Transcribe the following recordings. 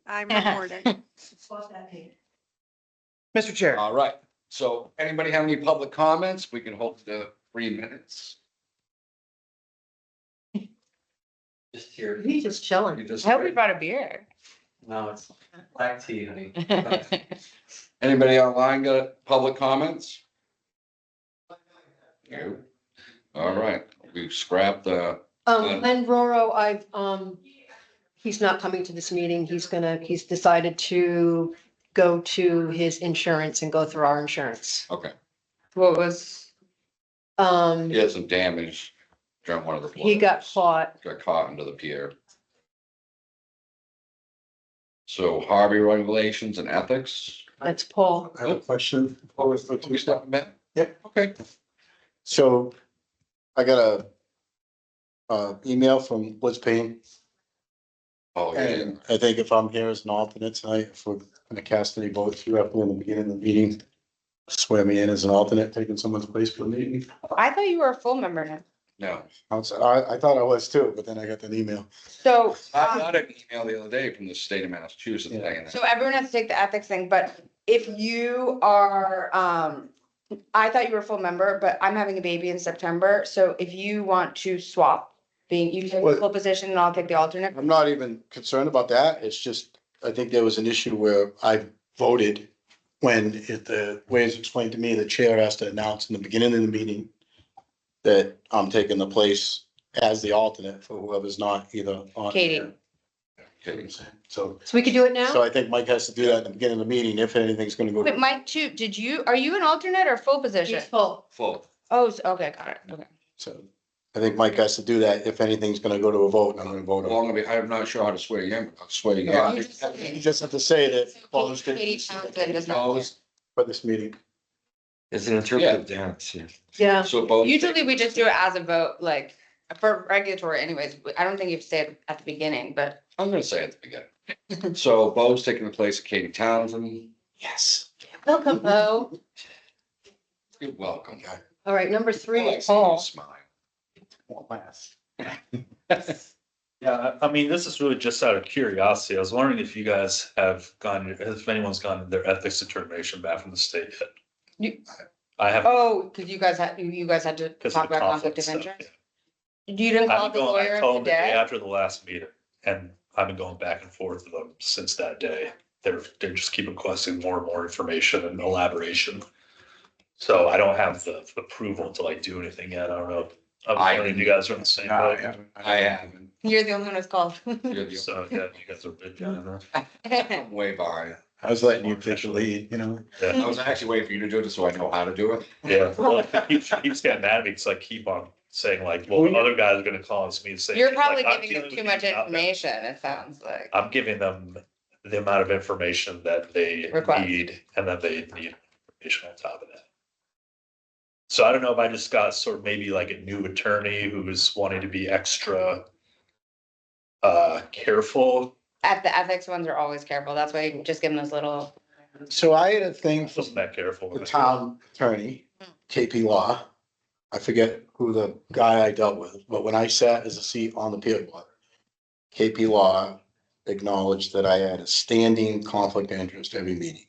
I'm reporting. Mr. Chair. All right. So anybody have any public comments? We can hold the 3 minutes. Just here. He's just chilling. You just- I hope we brought a beer. No, it's black tea, honey. Anybody online got public comments? You? All right, we've scrapped the, Len Roro, he's not coming to this meeting. He's decided to go to his insurance and go through our insurance. okay, What was, he had some damage during one of the. He got floods. caught. Got caught under the pier. So Harvey regulations and ethics. That's Paul. I have a question. We stepping back? Yep. Okay. So I got a email from Liz Payne. Oh, yeah. And I think if I'm here as an alternate tonight, if we're gonna cast any votes, you have to in the beginning of the meeting, swear me in as an alternate, taking someone's place for the meeting. I thought you were a full member now. No, I thought I was too, but then I got that email. So, I got an email the other day from the state of Massachusetts. Yeah. saying so that. everyone has to take the ethics thing, but if you are, I thought you were a full member, but I'm having a baby in September, so if you want to swap, you take the Well- full position and I'll take the alternate. I'm not even concerned about that. It's just, I think there was an issue where I voted when the way it's explained to me, the chair has to announce in the beginning of the meeting that I'm taking the place as the alternate for whoever's not either on. Katie. Okay. So, So we could do it so now? I think Mike has to do that in the beginning of the meeting if anything's gonna go. Wait, Mike, too, are you an alternate or full position? He's full. Full. Oh, okay, got it, okay. So I think Mike has to do that if anything's gonna go to a vote, I'm gonna vote Well, on it. I'm not sure how to swear you in, but I'll swear you Yeah. in. You just have to say that. opposed to- Katie Townsend is not here. Opposed? For this meeting. It's an interpretive dance, yeah. Yeah. So both. Usually we just do it as a vote, like, for regulatory anyways, I don't think you have to say it at the beginning, but. I'm gonna say at the beginning. So Bo's taking the place of Katie Townsend. Yes. Welcome, Bo. You're welcome. All right, number I 3. like seeing you smile. Yeah, I mean, this is really just out of curiosity. I was wondering if you guys have gone, if anyone's gone their ethics determination back from the state yet. I have, Oh, cause you guys had to because talk of the about conflict conflict of stuff. interest? You didn't call the lawyer I told them the day today? after the last meeting, and I've been going back and forth with them since that day. They're just keep requesting more and more information and elaboration. So I don't have the approval to like do anything yet. I don't know. I'm wondering if you guys are in the same boat. I haven't. You're the only one who's called. You're the- So, yeah, you guys are big, John. I'm way behind. I was letting you take the lead, you know? I Yeah, was actually waiting for you to do it so I know how to do it. yeah. Well, he keeps getting mad at me because I keep on saying like, well, the other guys are gonna call us me and say. You're probably like, I'm giving them dealing too with much you about that. information, it sounds like. I'm giving them the amount of information that they Request. need, and then they need information on top of that. So I don't know if I just got sort of maybe like a new attorney who is wanting to be extra careful. At the ethics ones are always careful, that's why you just give them those little. So I had a thing I from wasn't that careful. the town attorney, KP Law. I forget who the guy I dealt with, but when I sat as a seat on the Pier board, KP Law acknowledged that I had a standing conflict of interest every meeting.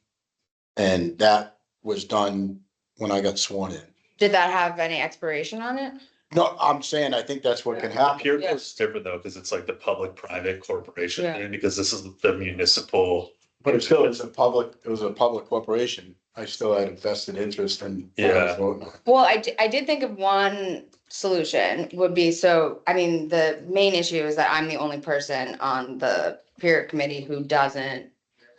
And that was done when I got sworn in. Did that have any expiration on it? No, I'm saying, I think that's what can happen. Pure is different though, because it's like the public-private corporation, Yeah. thing, because this is the municipal. But it still is it was a public corporation. I still had a vested interest in. what I was voting on. Well, I did think of one solution would be, so, I mean, the main issue is that I'm the only person on the peer committee who doesn't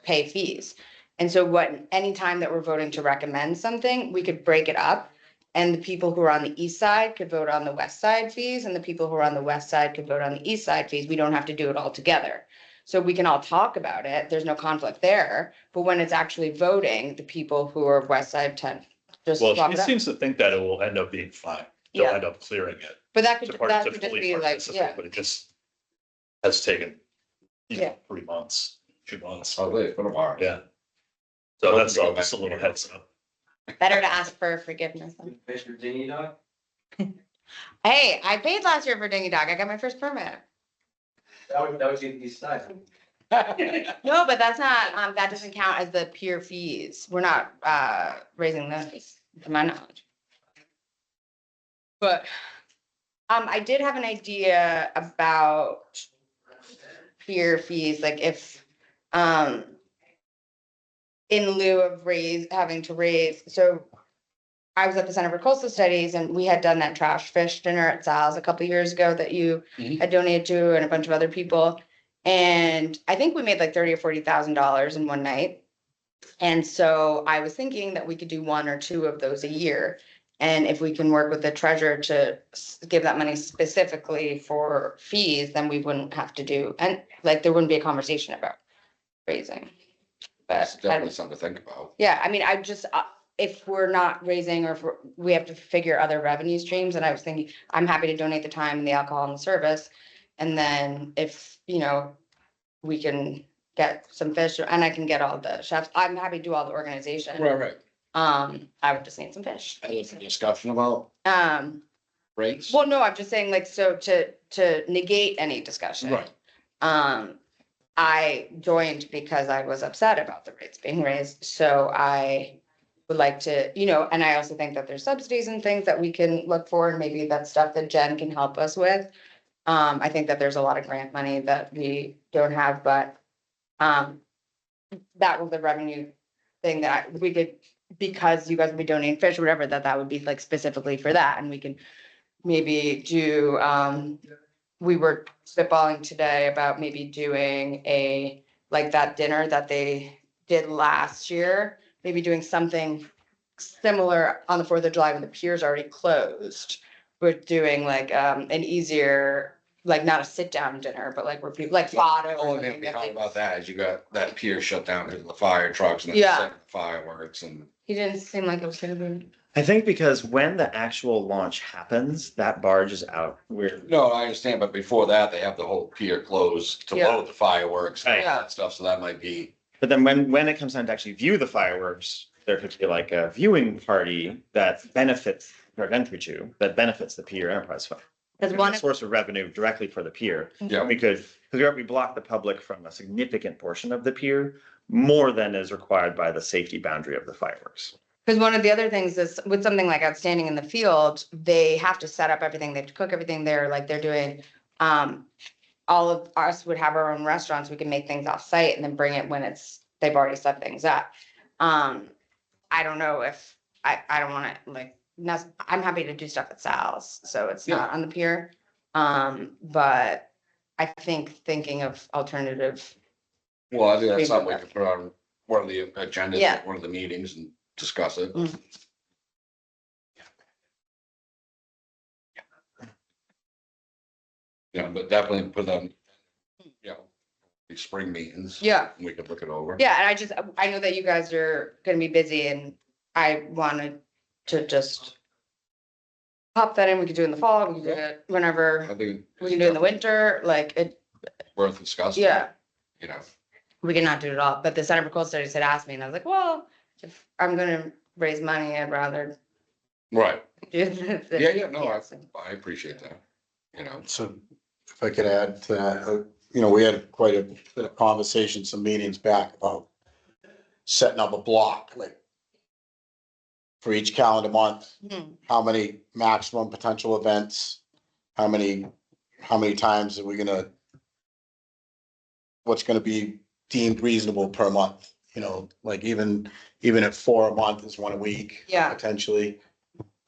pay fees. And so anytime that we're voting to recommend something, we could break it up. And the people who are on the east side could vote on the west side fees, and the people who are on the west side could vote on the east side fees. We don't have to do it all together. So we can all talk about it. There's no conflict there. But when it's actually voting, the people who are west side tend just Well, swap she it up. seems to think that it will end up being fine. They'll Yeah. end up clearing it. But that to could just fully be like, participate, yeah, But it just has taken, Yeah. 3 months, 2 months, Oh, wait, what a bar. yeah. So that's all, just a little heads up. better to ask for forgiveness. then. Fish your dinghy dog? Hey, I paid last year for Dingy Dog. I got my first permit. That was the east side. No, but that's not, that doesn't count as the pier fees. We're not, raising those, to my knowledge. But, I did have an idea about pier fees, like if, in lieu of having to raise, so I was at the Center for Coastal Studies and we had done that trash fish dinner at Sal's a couple years ago that you Mhm. had donated to and a bunch of other people. And I think we made like $30,000 or $40,000 in one night. And so I was thinking that we could do one or two of those a year. And if we can work with the treasurer to give that money specifically for fees, then we wouldn't have to do, and like, there wouldn't be a conversation about raising. That's But definitely something to think about. yeah, I mean, I just, if we're not raising or if we have to figure other revenue streams, and I was thinking, I'm happy to donate the time and the alcohol and the service. And then if, we can get some fish and I can get all the chefs, I'm happy to do all the organization. Right. I would just need some fish. Any discussion about rates? Well, no, I'm just saying like, so to negate any discussion. Right. I joined because I was upset about the rates being raised, so I would like to, and I also think that there's subsidies and things that we can look for, and maybe that's stuff that Jen can help us with. I think that there's a lot of grant money that we don't have, but that was the revenue thing that we could, because you guys would be donating fish or whatever, that would be like specifically for that, and we can maybe do, we were spitballing today about maybe doing like that dinner that they did last year, maybe doing something similar on the 4th of July when the pier's already closed. But doing like, an easier, like not a sit down dinner, but like, like photo. The or only thing something that behind they- about that is you got that pier shut down because of the fire trucks and Yeah. then fireworks and. He didn't seem like it was gonna be. I think because when the actual launch happens, that barge is out. No, I understand, but before that, they have the whole pier closed to Yeah. load the fireworks and all Yeah. that stuff, so that might be. But then when it comes time to actually view the fireworks, there could be like a viewing party that benefits our entry to, that benefits the Pier Enterprise Fund. Because It's one, a source of revenue directly for the pier. Yeah. We could, because we block the public from a significant portion of the pier, more than is required by the safety boundary of the fireworks. because one of the other things is with something like outstanding in the field, they have to set up everything, they have to cook everything there, like they're doing. All of us would have our own restaurants, we can make things off site and then bring it when they've already set things up. I don't know if, I don't wanna like, I'm happy to do stuff at Sal's, so it's not on the pier. But I think thinking of alternative, Well, I think that's something we could put on one of the agendas, Yeah. at one of the meetings and discuss it. Mm. Yeah, but definitely put them, these spring meetings. yeah, We could look it over. yeah, and I know that you guys are gonna be busy and I wanted to just pop that in, we could do it in the fall, we could do it whenever, I think. we can do it in the winter, like it, Worth discussing. yeah. You know, We cannot do it all, but the Center for Coastal Studies had asked me and I was like, well, if I'm gonna raise money, I'd rather right, do this. than- yeah, no, Yes. I appreciate that, So if I could add to that, we had quite a bit of conversation, some meetings back about setting up a block, like for each calendar month, Mhm. how many maximum potential events, how many times are we gonna, what's gonna be deemed reasonable per month, like even if 4 a month is 1 a week. Yeah. Potentially.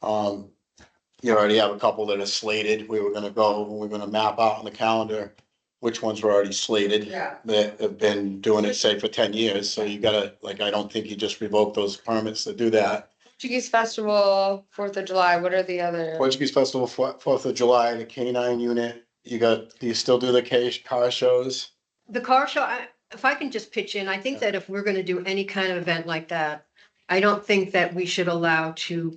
You already have a couple that are slated. We're gonna map out on the calendar which ones were already slated. Yeah. That have been doing it, say, for 10 years. So you gotta, like, I don't think you just revoke those permits to do that. Portuguese Festival, 4th of July, what are the other? Portuguese Festival, 4th of July, the K-9 unit. Do you still do the car shows? The car show, if I can just pitch in, I think that if we're gonna do any kind of event like that, I don't think that we should allow to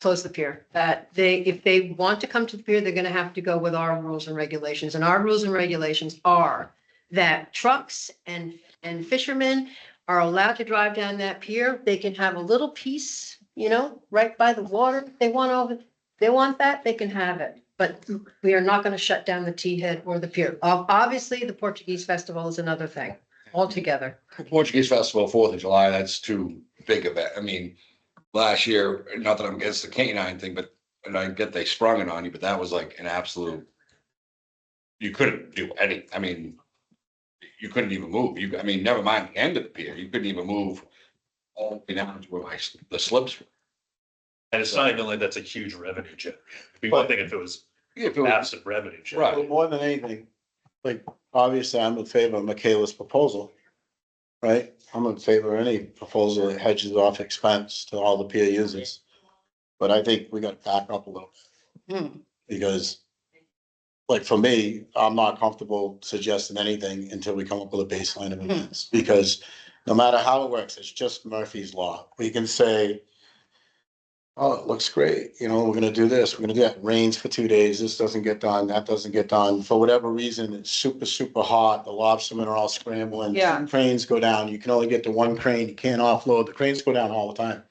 close the pier. That if they want to come to the pier, they're gonna have to go with our rules and regulations. And our rules and regulations are that trucks and fishermen are allowed to drive down that pier. They can have a little piece, right by the water. They want that, they can have it. but we are not gonna shut down the T head or the pier. Obviously, the Portuguese festival is another thing altogether. Portuguese Festival, 4th of July, that's too big of a, I mean, last year, not that I'm against the canine thing, but, and I get they sprung it on you, but that was like an absolute. You couldn't do any, I mean, you couldn't even move. You, I mean, never mind the end of the pier, you couldn't even move all the way down to where the slips were. And it's not even like that's a huge revenue generator. It'd be one thing if it was Yeah, if it was- massive revenue generator. Well, more than anything, like, obviously, I'm in favor of Michaela's proposal. Right? I'm in favor of any proposal that hedges off expense to all the peer users. But I think we gotta back up a little, Hmm. because like for me, I'm not comfortable suggesting anything until we come up with a baseline of events. Because no matter how it works, it's just Murphy's Law. We can say, oh, it looks great, you know, we're gonna do this, we're gonna do that, rains for 2 days, this doesn't get done, that doesn't get done, for whatever reason, it's super, super hot, the lobstermen are all scrambling. Yeah. Cranes go down, you can only get to one crane, you can't offload, the cranes go down all the time.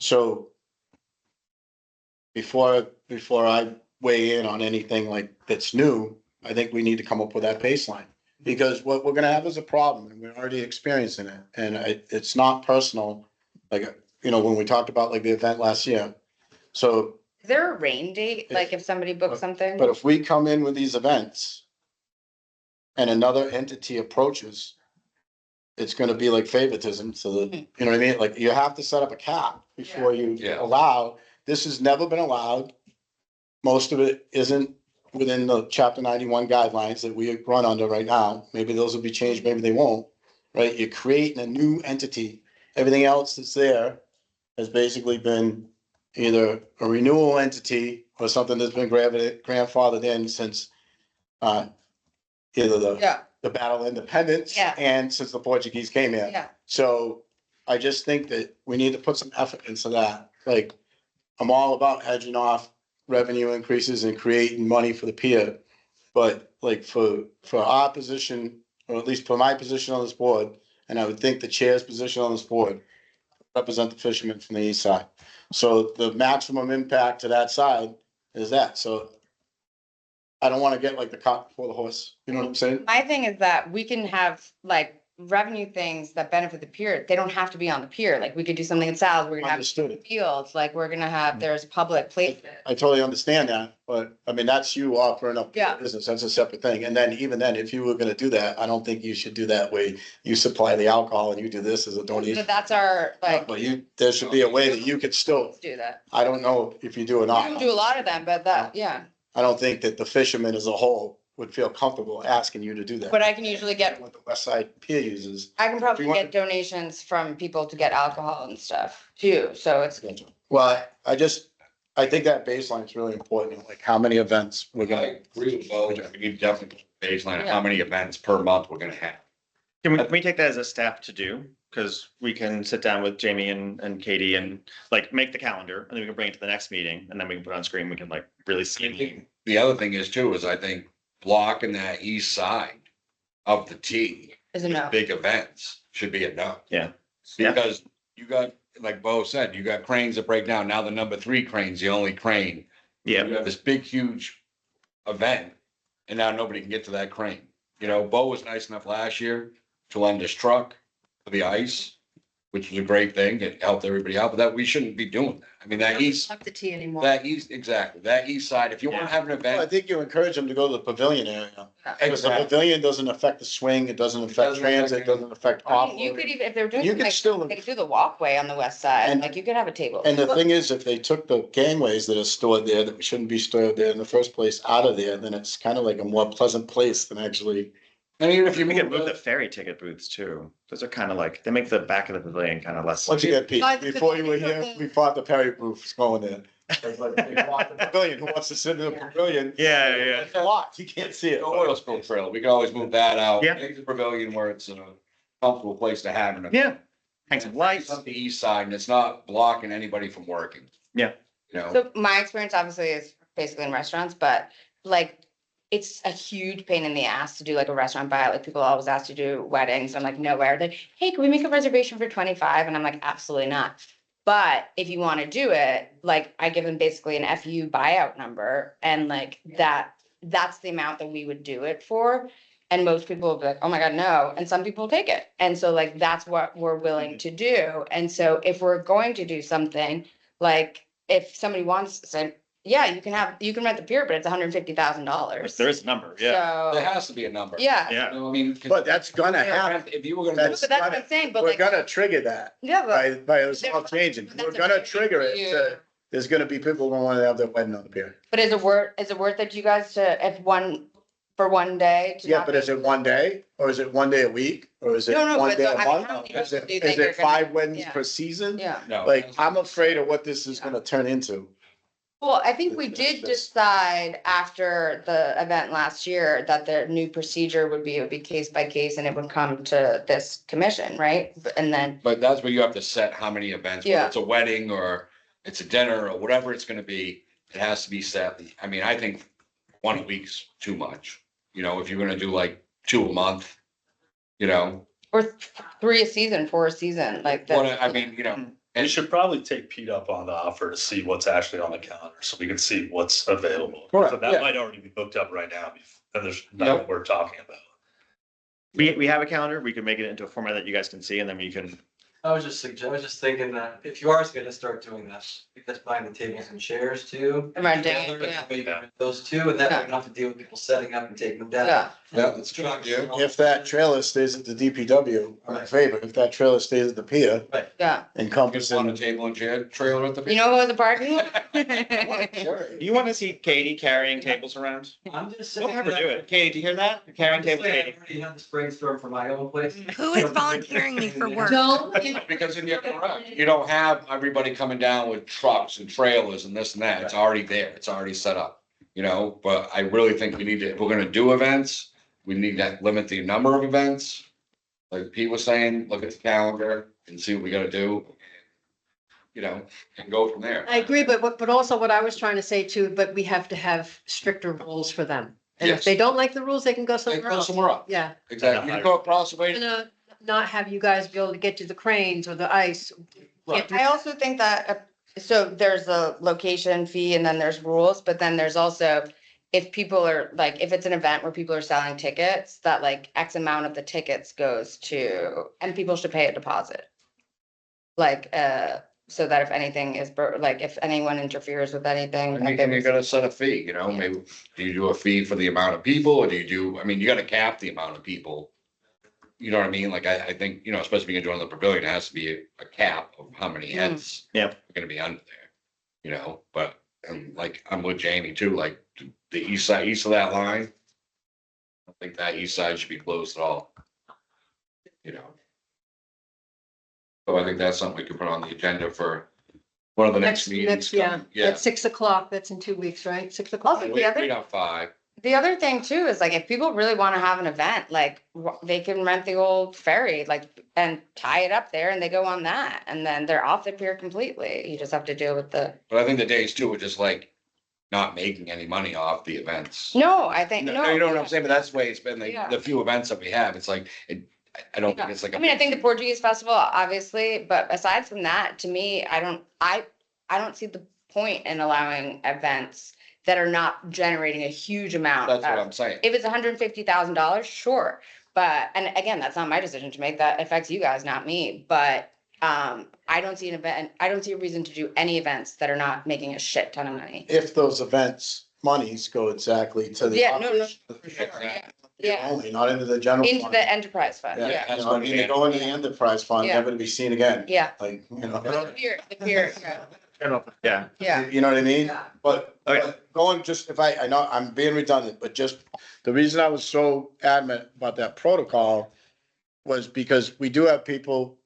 So before I weigh in on anything like that's new, I think we need to come up with that baseline. Because what we're gonna have is a problem, and we're already experiencing it, and it's not personal, like, you know, when we talked about like the event last year. So, Is there a rain date? Like if somebody books something? but if we come in with these events and another entity approaches, it's gonna be like favoritism, so that, you know what I mean? Like, you have to set up a cap before you Yeah. allow, this has never been allowed. Most of it isn't within the chapter 91 guidelines that we run under right now. Maybe those will be changed, maybe they won't, right? You're creating a new entity. Everything else that's there has basically been either a renewal entity or something that's been grandfathered in since either Yeah, the Battle of Independence Yeah. and since the Portuguese came here. yeah. So I just think that we need to put some effort into that. Like, I'm all about hedging off revenue increases and creating money for the pier. But like for our position, or at least for my position on this board, and I would think the chair's position on this board, represent the fishermen from the east side. So the maximum impact to that side is that. So I don't wanna get like the cart before the horse, you know what I'm saying? My thing is that we can have like revenue things that benefit the pier. They don't have to be on the pier. Like we could do something in Sal's. We're gonna have Understood it. fields, like we're gonna have, there's public places. I totally understand that, but I mean, that's you offering up Yeah. business, that's a separate thing. And then even then, if you were gonna do that, I don't think you should do that way. You supply the alcohol and you do this as a donation. But that's our, like, But you, there should be a way that you could still, let's do that. I don't know if you do or We not. don't do a lot of them, but that, yeah. I don't think that the fishermen as a whole would feel comfortable asking you to do that. But I can usually get, What the West Side Pier uses. I can probably If you want- get donations from people to get alcohol and stuff too. So it's, Well, I think that baseline is really important, like how many events we're I gonna. agree with Bo, we need definitely baseline of how many events per month we're gonna have. Can we take that as a step to do? Cause we can sit down with Jamie and Katie and like make the calendar and then we can bring it to the next meeting and then we can put it on screen. We can like really see. The other thing is too, is I think blocking that east side of the T, is a no. big events should be a no. Yeah. Yeah. Because you got, like Bo said, you got cranes that break down. Now the number 3 crane's the only crane. Yeah. You have this big, huge event and now nobody can get to that crane. You know, Bo was nice enough last year to lend his truck for the ice, which was a great thing. It helped everybody out, but that we shouldn't be doing that. I mean, that east, Fuck the T anymore. exactly, that east side, if you want to have an Well, I event. think you encourage them to go to the pavilion area. Because the Exactly. pavilion doesn't affect the swing, it doesn't affect Doesn't affect transit, doesn't affect I mean, you off. could even, if they're doing, You something could like, still- they could do the walkway on the west side, And- like you could have a table. And the thing is, if they took the gangways that are stored there, that shouldn't be stored there in the first place, out of there, then it's kind of like a more pleasant place than actually. And even if you We could move move the ferry ticket booths too. Those are kind of like, they make the back of the pavilion kind of less. Once you get Pete, By the before you were pavilion. here, we fought the Perry roofs going there. It's like, they fought the Pavilion, who wants to sit in the pavilion? Yeah, yeah. It's a lot, you can't see it. the oil spill trailer, we can always move that out. Yeah. Make the pavilion where it's a comfortable place to have an event. Yeah. Hang some lights. It's on the east side and it's not blocking anybody from working. Yeah. You know, So my experience obviously is basically in restaurants, but like, it's a huge pain in the ass to do like a restaurant buyout. Like people always ask to do weddings. I'm like, no way. They're like, hey, can we make a reservation for 25? And I'm like, absolutely not. But if you want to do it, like I give them basically an FU buyout number and like that's the amount that we would do it for. And most people will be like, oh my God, no. And some people take it. And so like, that's what we're willing to do. And so if we're going to do something, like if somebody wants to say, yeah, you can rent the pier, but it's $150,000. There is a number, yeah. There So, has to be a number. yeah. You Yeah. know, I mean. 'cause But that's gonna happen. If you were gonna. That's- But that's what I'm saying, but We're like, gonna trigger that yeah, but. by us all changing. but We're that's a gonna very trigger it. few- To- There's gonna be people who wanna have their wedding on the pier. But is it worth it to you guys to, for one day? to Yeah, not but be is it able to- one day or is it one day a week or is it No, no, one but day so, a I mean, how month? many Is people do you it think are gonna- 5 weddings yeah. per season? Yeah. No. Like, I'm afraid of what this is gonna turn into. Well, I think we That's- did decide after the event last year that the new procedure would be case by case and it would come to this commission, right? And then, But that's where you have to set how many events, whether Yeah. it's a wedding or it's a dinner or whatever it's gonna be, it has to be set. I mean, I think 1 a week's too much. You know, if you're gonna do like 2 a month, you know, or 3 a season, 4 a season, like I mean, you know, We and should probably take Pete up on the offer to see what's actually on the calendar, so we can see what's available. Correct, So yeah. that might already be booked up right now, and there's nothing we're talking about. We have a calendar, we can make it into a format that you guys can see, and then we can, I was just thinking that if you are gonna start doing this, that's buying the tables and chairs too. Renting, together, yeah. maybe those two, and then Yeah. we don't have to deal with people setting up and taking them down. Yeah, yeah, that's true. Yeah. If that trailer stays at the DPW, I'm in favor. If that trailer stays at the pier, yeah. Just encompassing. want a table and chair trailer at the. You know who has a parking lot? Sure. you wanna see Katie carrying tables around? I'm just saying. We'll have her that- do it. Katie, do you hear that? Carrying I'm just tables, saying, Katie. I already had this brainstorm for my own place. Who is volunteering me for work? Don't, Because you're correct. You don't have everybody coming down with trucks and trailers and this and that. It's already there. It's already set up. You know, but I really think we need to, if we're gonna do events, we need to limit the number of events. Like Pete was saying, look at the calendar and see what we gotta do. You know, and go from there. I agree, but also what I was trying to say too, but we have to have stricter rules for them. And if Yes. they don't like the rules, they can go They somewhere go else. somewhere else. Yeah, Exactly. You go across the way. gonna not have you guys be able to get to the cranes or the ice. Right. I also think that, so there's a location fee and then there's rules, but then there's also, if people are like, if it's an event where people are selling tickets, that like X amount of the tickets goes to, and people should pay a deposit. Like, so that if anything is, like, if anyone interferes with anything. And that you- they and you're would- gonna set a fee, you know, maybe, do you do a fee for the amount of people, or do you do, I mean, you gotta cap the amount of people. You know what I mean? Like, I think, you know, especially when you're doing the pavilion, it has to be a cap of how many heads. Yeah. Are gonna be under there, you know, but, and like, I'm with Jamie too, like, the east side, east of that line. I think that east side should be closed at all. You know. So I think that's something we could put on the agenda for one of the next meetings. Yeah, coming. Yeah. at 6 o'clock, that's in 2 weeks, right? 6 o'clock? Also, We the other, got 5. the other thing too is like, if people really want to have an event, like, they can rent the old ferry, like, and tie it up there and they go on that. And then they're off the pier completely. You just have to deal with the, But I think the days too are just like not making any money off the events. no, I think, No, no. you know what I'm saying? But that's the way it's been, Yeah. the few events that we have, it's like, I don't think Yeah. it's like. I mean, I think the Portuguese festival, obviously, but aside from that, to me, I don't see the point in allowing events that are not generating a huge amount. That's what of- I'm saying. If it's $150,000, sure. But, and again, that's not my decision to make. That affects you guys, not me. But I don't see I don't see a reason to do any events that are not making a shit ton of money. If those events, monies go exactly to the. Yeah, no, operation for of the sure, pier. Yeah. Only, not into the general. Into fund. the enterprise fund, Yeah, yeah, That's you know, what I I'm mean, they go into the enterprise fund, Yeah. never to be seen again. yeah. Like, you know. The pier, Yeah. yeah. You know what I mean? But, Okay. but going just, if I know I'm being redundant, but just, the reason I was so adamant about that protocol was because we do have people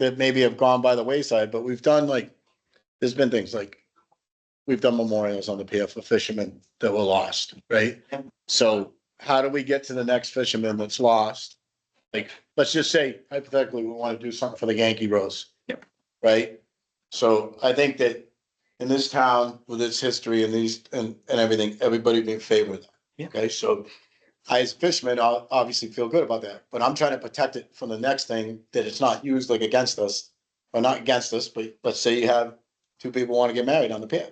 that maybe have gone by the wayside, but we've done like, there's been things like, we've done memorials on the pier for fishermen that were lost, right? So how do we get to the next fisherman that's lost? Like, let's just say hypothetically, we want to do something for the Yankee Rose. Yep. Right? So I think that in this town with its history and these and everything, everybody be in favor of that. Yeah. Okay, so I as a fisherman, I'll obviously feel good about that, but I'm trying to protect it from the next thing that it's not used like against us or not against this, but let's say you have two people want to get married on the pier.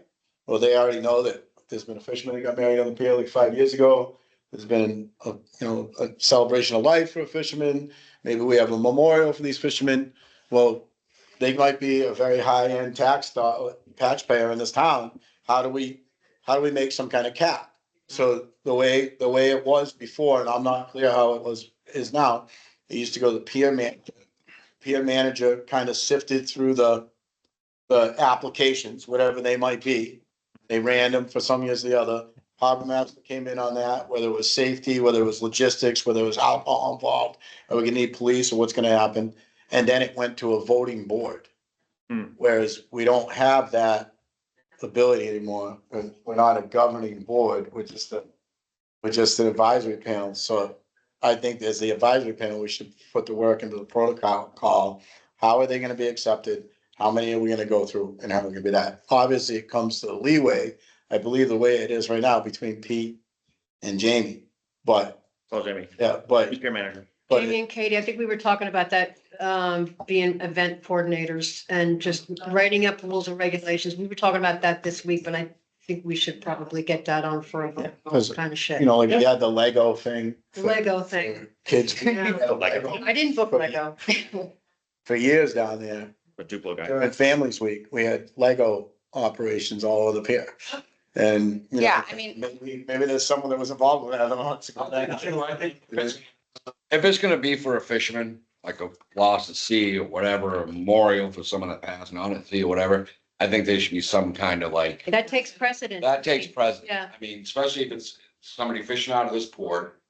Well, they already know that there's been a fisherman that got married on the pier like 5 years ago. There's been a celebration of life for a fisherman. Maybe we have a memorial for these fishermen. Well, they might be a very high-end taxpayer in this town. How do we make some kind of cap? So the way it was before, and I'm not clear how is now, it used to go to the peer manager kind of sifted through the applications, whatever they might be. They ran them for some years or the other. Harbor master came in on that, whether it was safety, whether it was logistics, whether it was alcohol involved, or we gonna need police or what's gonna happen. And then it went to a voting board. Whereas we don't have that ability anymore. We're not a governing board, we're just an advisory panel. So I think as the advisory panel, we should put the work into the protocol. How are they gonna be accepted? How many are we gonna go through and how are we gonna be that? Obviously, it comes to the leeway, I believe the way it is right now between Pete and Jamie, but, Tell Jamie, yeah, but, who's peer manager? Jamie and Katie, I think we were talking about that, being event coordinators and just writing up rules and regulations. We were talking about that this week, but I think we should probably get that on for a because, kind of shit. like we had the Lego thing. The Lego thing. Kids. Yeah. I didn't book Lego. For years down there, A Duplo guy. during Families Week, we had Lego operations all over the pier. And, Yeah, I mean- maybe there's someone that was involved with that, I don't know. I think If it's gonna be for a fisherman, like a lost at sea or whatever, a memorial for someone that passed on at sea or whatever, I think there should be some kind of like, That takes precedence. that takes precedent. Yeah. I mean, especially if it's somebody fishing out of this port,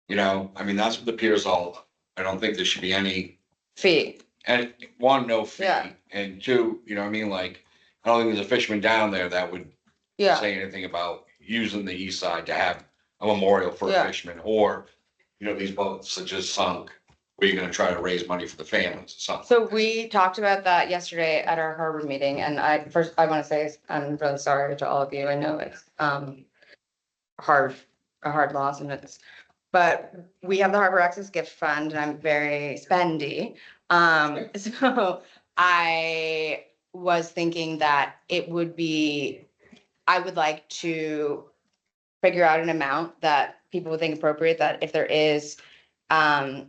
I mean, that's what the pier's all about. I don't think there should be any, Fee. and one, no fee, Yeah. and two, what I mean, like, I don't think there's a fisherman down there that would Yeah, say anything about using the east side to have a memorial for a Yeah. fisherman, or, these boats that just sunk, where you're gonna try to raise money for the families or something. so we talked about that yesterday at our harbor meeting, and I wanna say, I'm really sorry to all of you, I know it's, a hard loss and but we have the Harbor Access Gift Fund, and I'm very spendy. So I was thinking that I would like to figure out an amount that people would think appropriate, that if there is, not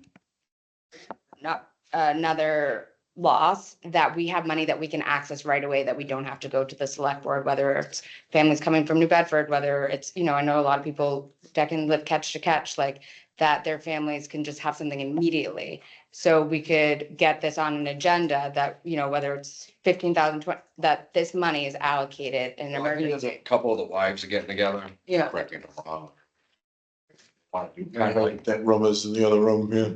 another loss, that we have money that we can access right away, that we don't have to go to the select board, whether it's families coming from New Bedford, whether it's, I know a lot of people that can live catch to catch, like that their families can just have something immediately. So we could get this on an agenda that, whether it's 15,000, that this money is allocated in an Well, I think there's a emergency. couple of the wives are getting together. Yeah. Correct me if I'm wrong. Kind of like that room is in the other room, yeah.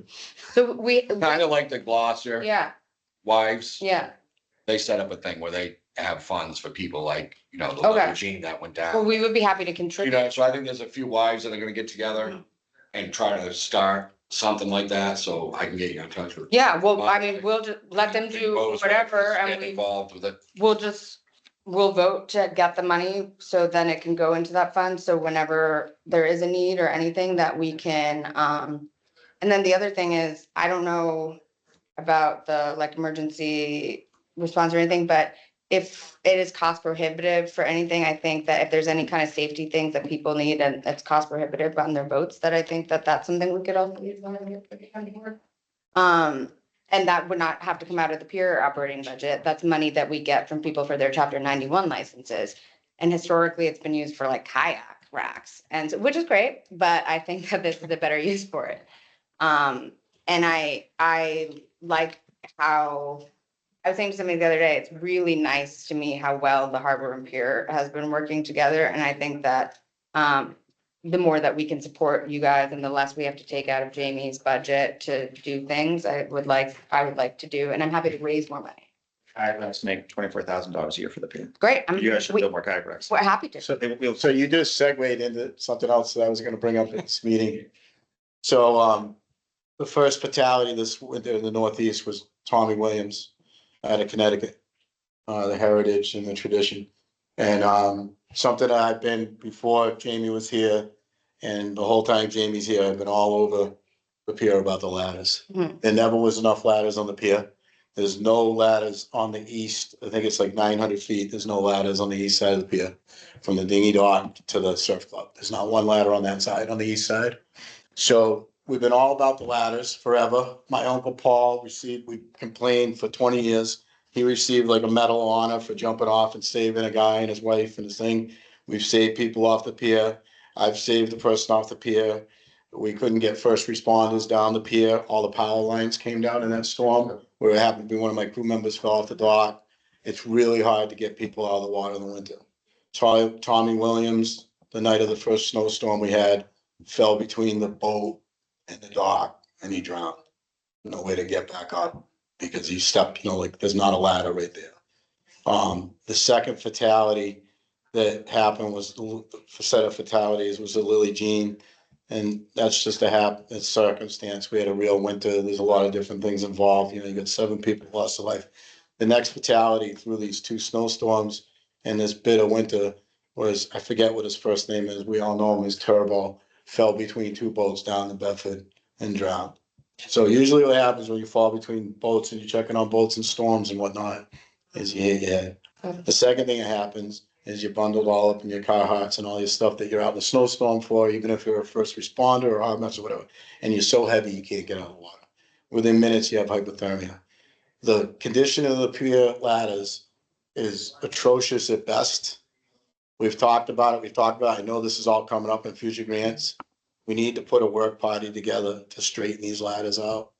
So Kind of like the Gloucester yeah, wives. yeah. They set up a thing where they have funds for people like, the Okay. regime that went Well, down. we would be happy to contribute. So I think there's a few wives that are gonna get together and try to start something like that, so I can get you in touch with. Yeah, well, I mean, we'll just let them do Both whatever, get and Involved with it. we'll vote to get the money, so then it can go into that fund, so whenever there is a need or anything that we can, and then the other thing is, I don't know about the like emergency response or anything, but if it is cost prohibitive for anything, I think that if there's any kind of safety things that people need and it's cost prohibitive on their boats, that I think that that's something we could also use money for the county board. And that would not have to come out of the pier operating budget. That's money that we get from people for their chapter 91 licenses. And historically, it's been used for like kayak racks, and so, which is great, but I think that this is a better use for it. And I like how, I was saying to somebody the other day, it's really nice to me how well the harbor and pier has been working together. And I think that the more that we can support you guys and the less we have to take out of Jamie's budget to do things, I would like to do, and I'm happy to raise more money. Kayak racks make $24,000 a year for the pier. Great. You guys should build more kayak racks. We're happy to. So, so you just segued into something else that I was gonna bring up at this meeting. So, the first fatality this winter in the Northeast was Tommy Williams out of Connecticut. The heritage and the tradition. And, something that I've been before Jamie was here, and the whole time Jamie's here, I've been all over the pier about the ladders. Mhm. There never was enough ladders on the pier. There's no ladders on the east. I think it's like 900 feet. There's no ladders on the east side of the pier from the dinghy dock to the surf club. There's not one ladder on that side, on the east side. So we've been all about the ladders forever. My uncle Paul we complained for 20 years. He received like a medal of honor for jumping off and saving a guy and his wife and his thing. We've saved people off the pier. I've saved the person off the pier. We couldn't get first responders down the pier. All the power lines came down in that storm where it happened to be one of my crew members fell off the dock. It's really hard to get people out of the water in the winter. Tommy Williams, the night of the first snowstorm we had, fell between the boat and the dock and he drowned. No way to get back up because he stepped, like there's not a ladder right there. The second fatality that happened was the set of fatalities was the Lily Jean. And that's just a circumstance. We had a real winter. There's a lot of different things involved. You got 7 people lost their life. The next fatality through these 2 snowstorms and this bitter winter was, I forget what his first name is. We all know him as Turbo, fell between 2 boats down in Bedford and drowned. So usually what happens when you fall between boats and you're checking on boats and storms and whatnot is you hit your head. The second thing that happens is you're bundled all up in your Carhartts and all your stuff that you're out in the snowstorm for, even if you're a first responder or RMS or whatever, and you're so heavy you can't get out of the water. Within minutes, you have hypothermia. The condition of the pier ladders is atrocious at best. We've talked about it. I know this is all coming up in future grants. We need to put a work party together to straighten these ladders out.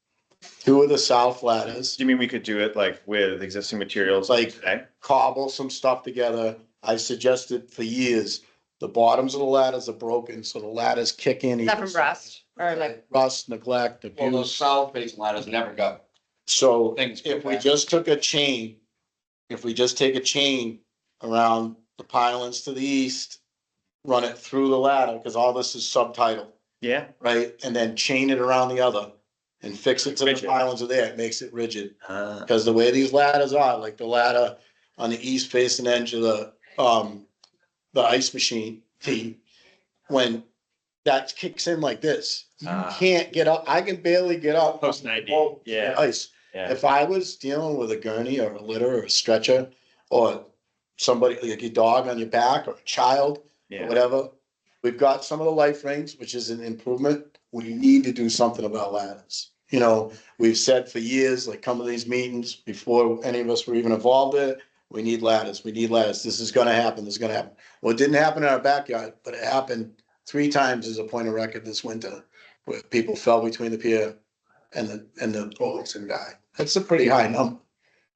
2 of the south ladders, Do you mean we could do it like with existing materials Like- today? cobble some stuff together. I suggested for years, the bottoms of the ladders are broken, so the ladders kick in. Is that from rust or like, Rust, neglect, Well, those abuse. south facing ladders never got So things. if we just took a chain, if we just take a chain around the pylons to the east, run it through the ladder, because all this is subtitled, Yeah. right? And then chain it around the other and fix it to the Rigid. pylons are there, it makes it rigid. Uh, Because the way these ladders are, like the ladder on the east facing edge of the ice machine team, when that kicks in like this, you can't get up. I can barely get up. Post 90, yeah. Ice. yeah. If I was dealing with a gurney or a litter or a stretcher or somebody like your dog on your back or a child or Yeah. whatever, we've got some of the life rings, which is an improvement. We need to do something about ladders. We've said for years, like come to these meetings before any of us were even involved in it. We need ladders. We need ladders. This is gonna happen. This is gonna happen. Well, it didn't happen in our backyard, but it happened 3 times as a point of record this winter. Where people fell between the pier and the boats and died. That's a pretty high number.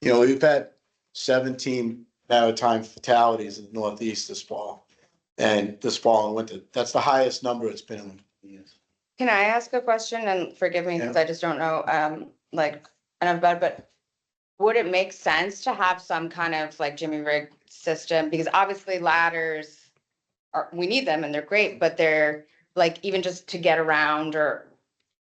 We've had 17 maritime fatalities in the Northeast this fall. And this fall and winter, that's the highest number it's been in years. can I ask a question and forgive me because I just don't know, like enough about it, but would it make sense to have some kind of like Jimmy rig system? Because obviously ladders we need them and they're great, but they're like even just to get around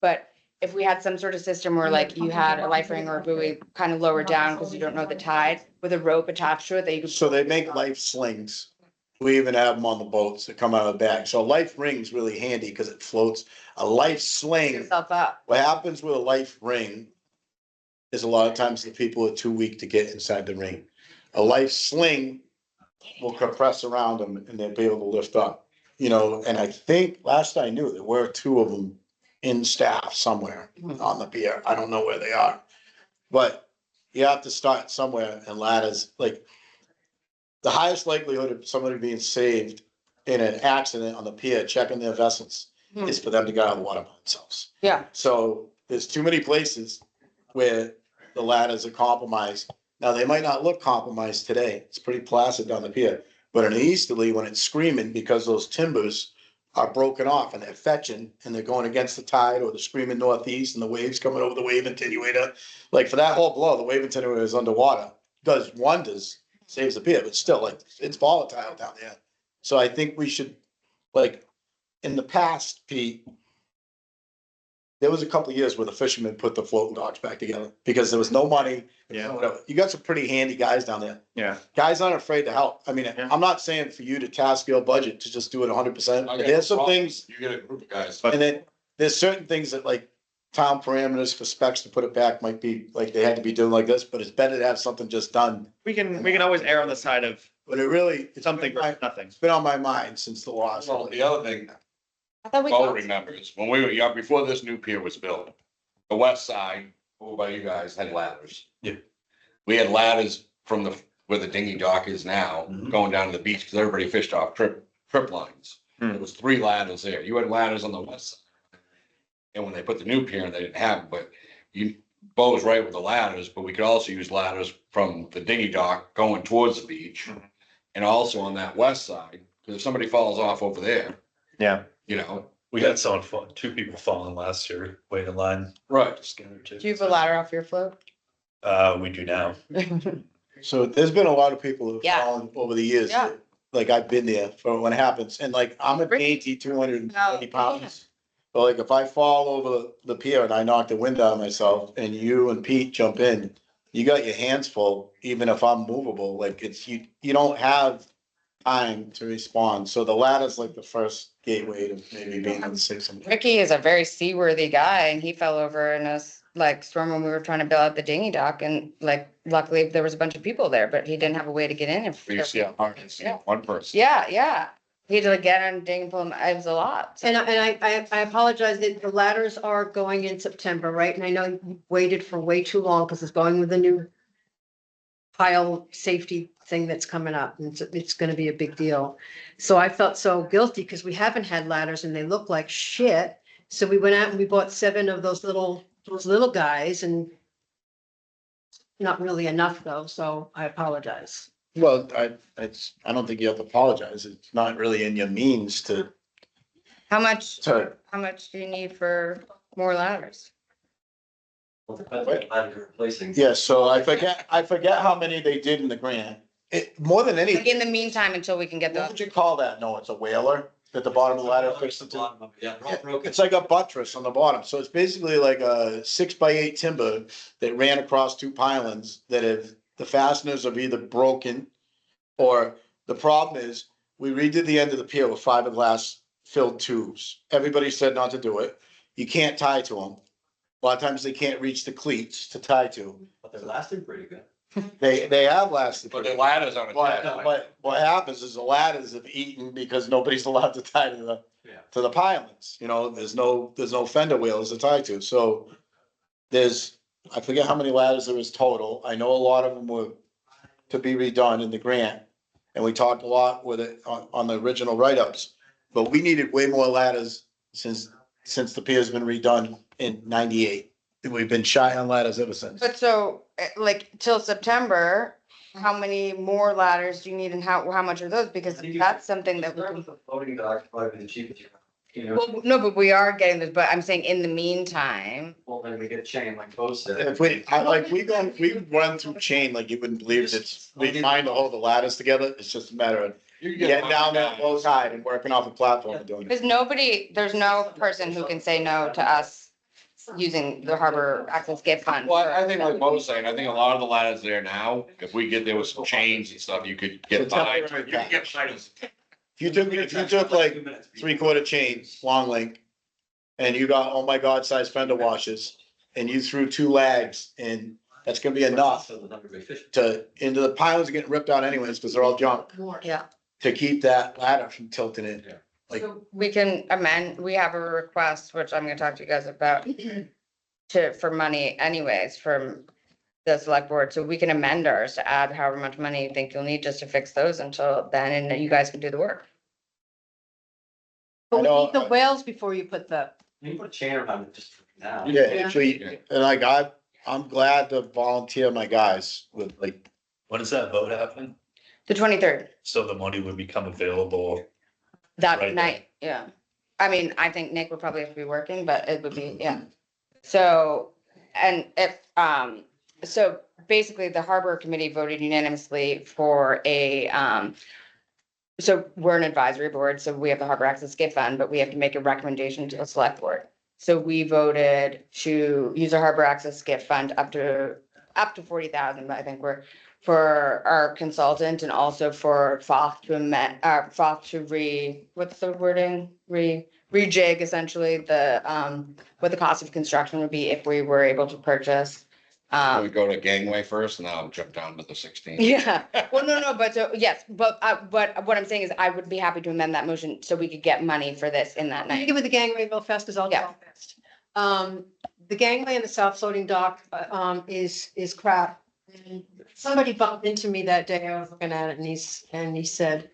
but if we had some sort of system where like you had a life ring or a buoy kind of lower down because you don't know the tide with a rope attached to it that you could. So they make life slings. We even have them on the boats that come out of the bag. So a life ring's really handy because it floats. A life sling, Yourself up. what happens with a life ring is a lot of times the people are too weak to get inside the ring. A life sling will compress around them and they'll be able to lift up. And I think last I knew there were 2 of them in staff somewhere on the pier. I don't know where they are. But you have to start somewhere, and ladders, like the highest likelihood of somebody being saved in an accident on the pier, checking their vessels, is for them to get out of the water by themselves. Yeah. So there's too many places where the ladders are compromised. Now, they might not look compromised today. It's pretty placid down the pier. But in the easterly, when it's screaming because those timbers are broken off and they're fetching and they're going against the tide or the screaming northeast and the waves coming over the wave attenuator. Like for that whole blow, the wave attenuator is underwater, does wonders, saves the pier, but still like it's volatile down there. So I think we should, like in the past, Pete, there was a couple of years where the fishermen put the floating docks back together because there was no money. Yeah. Whatever. You got some pretty handy guys down there. Yeah. Guys aren't afraid to help. I mean, Yeah. I'm not saying for you to task your budget to just do it 100%. But there's some things, You get a group of guys. But- and then there's certain things that like town parameters for specs to put it back might be like they had to be doing like this, but it's better to have something just done. We can always err on the side of But it really, it's something been for nothing. on my mind since the last. Well, the other thing, I thought we Bo talked. remembers, when we were young, before this new pier was built, the west side, over by you guys, had ladders. Yeah. We had ladders from where the dinghy dock is now, going down to the beach, because everybody fished off trip lines. Hmm. There was 3 ladders there. You had ladders on the west side. And when they put the new pier in, they didn't have them, but Bo was right with the ladders, but we could also use ladders from the dinghy dock going towards the beach. And also on that west side, because if somebody falls off over there, Yeah. you know. We had someone fall, 2 people falling last year, waiting in line. Right. Just get there too. Do you have a ladder off your float? We do now. So there's been a lot of people who've Yeah. fallen over the years. Yeah. Like I've been there for when it happens, and like I'm a dainty 240 pounds. But like if I fall over the pier and I knock the wind out of myself and you and Pete jump in, you got your hands full, even if I'm movable, like it's, you don't have time to respond. So the ladder's like the first gateway to maybe being able to say something. Ricky is a very seaworthy guy and he fell over in a storm when we were trying to build out the dinghy dock and luckily there was a bunch of people there, but he didn't have a way to get in. You see how hard it is, one person. Yeah. He had to get on ding and pull him. It was a lot. And I apologize that the ladders are going in September, right? And I know you waited for way too long because it's going with a new pile safety thing that's coming up. And it's gonna be a big deal. So I felt so guilty because we haven't had ladders and they look like shit. So we went out and we bought 7 of those little guys and not really enough though, so I apologize. Well, I don't think you have to apologize. It's not really in your means to. How much So, do you need for more ladders? Well, it depends on the ladder you're replacing. yeah, so I forget how many they did in the grant. More than Like anything, in the meantime, until we can get what the, would you call that? No, it's a whaler at the bottom of the ladder fixed into. Bottom of it, yeah, they're all broken. It's like a buttress on the bottom, so it's basically like a 6x8 timber that ran across 2 pylons that have, the fasteners have either broken. Or the problem is, we redid the end of the pier with fiberglass filled tubes. Everybody said not to do it. You can't tie to them. A lot of times they can't reach the cleats to tie to. But they're lasting pretty good. They have lasted. But the ladders on a But what happens is the ladders have eaten because nobody's allowed to tie to the pylons, you know, there's no fender wheels to tie to, so. I forget how many ladders there is total, I know a lot of them were to be redone in the grant. And we talked a lot with it on the original write-ups, but we needed way more ladders since the pier's been redone in 98. We've been shy on ladders ever since. but so, till September, how many more ladders do you need and how much are those? Because that's something that we Start can. with the floating dock, probably the cheapest. You know, Well, no, but we are getting this, but I'm saying in the meantime, well, then we get chain like Bo said. If we run through chain like you wouldn't believe it's, we find to hold the ladders together, it's just a matter of getting down that low side and working off a platform and doing it. because there's no person who can say no to us using the harbor access gift fund. Well, I think like Bo was saying, I think a lot of the ladders there now, if we get there with some chains and stuff, you could get It's a by. You temporary could get by those. If you took like 3/4 chain, long link, and you got, oh my God, size fender washers, and you threw 2 lags, and that's gonna be enough into the pylons are getting ripped out anyways, because they're all junk, Yeah, to keep that ladder from tilting in. Yeah. Like, so we can amend, we have a request, which I'm gonna talk to you guys about, for money anyways, from the select board, so we can amend ours to add however much money you think you'll need just to fix those until then, and then you guys can do the work. But I we know, need the whales before you put the, You can put a chain around it just for now. yeah, actually, and like I'm glad to volunteer my guys with like, When does that vote happen? The 23rd, So the money would become available. that Right. night, yeah. I mean, I think Nick would probably have to be working, but it would be, yeah. So, and if, so basically the harbor committee voted unanimously for so we're an advisory board, so we have the harbor access gift fund, but we have to make a recommendation to the select board. So we voted to use our harbor access gift fund up to 40,000, but I think we're for our consultant and also for FOF to amend, FOF to what's the wording? rejig essentially what the cost of construction would be if we were able to purchase. We go to gangway first and I'll jump down to the 16. Yeah, well, no, but so, yes, but what I'm saying is I would be happy to amend that motion so we could get money for this in that Can you night. give me the gangway real fast, because I'll Yeah. talk fast. The gangway in the south floating dock, is crap. And somebody bumped into me that day, I was looking at it, and he said,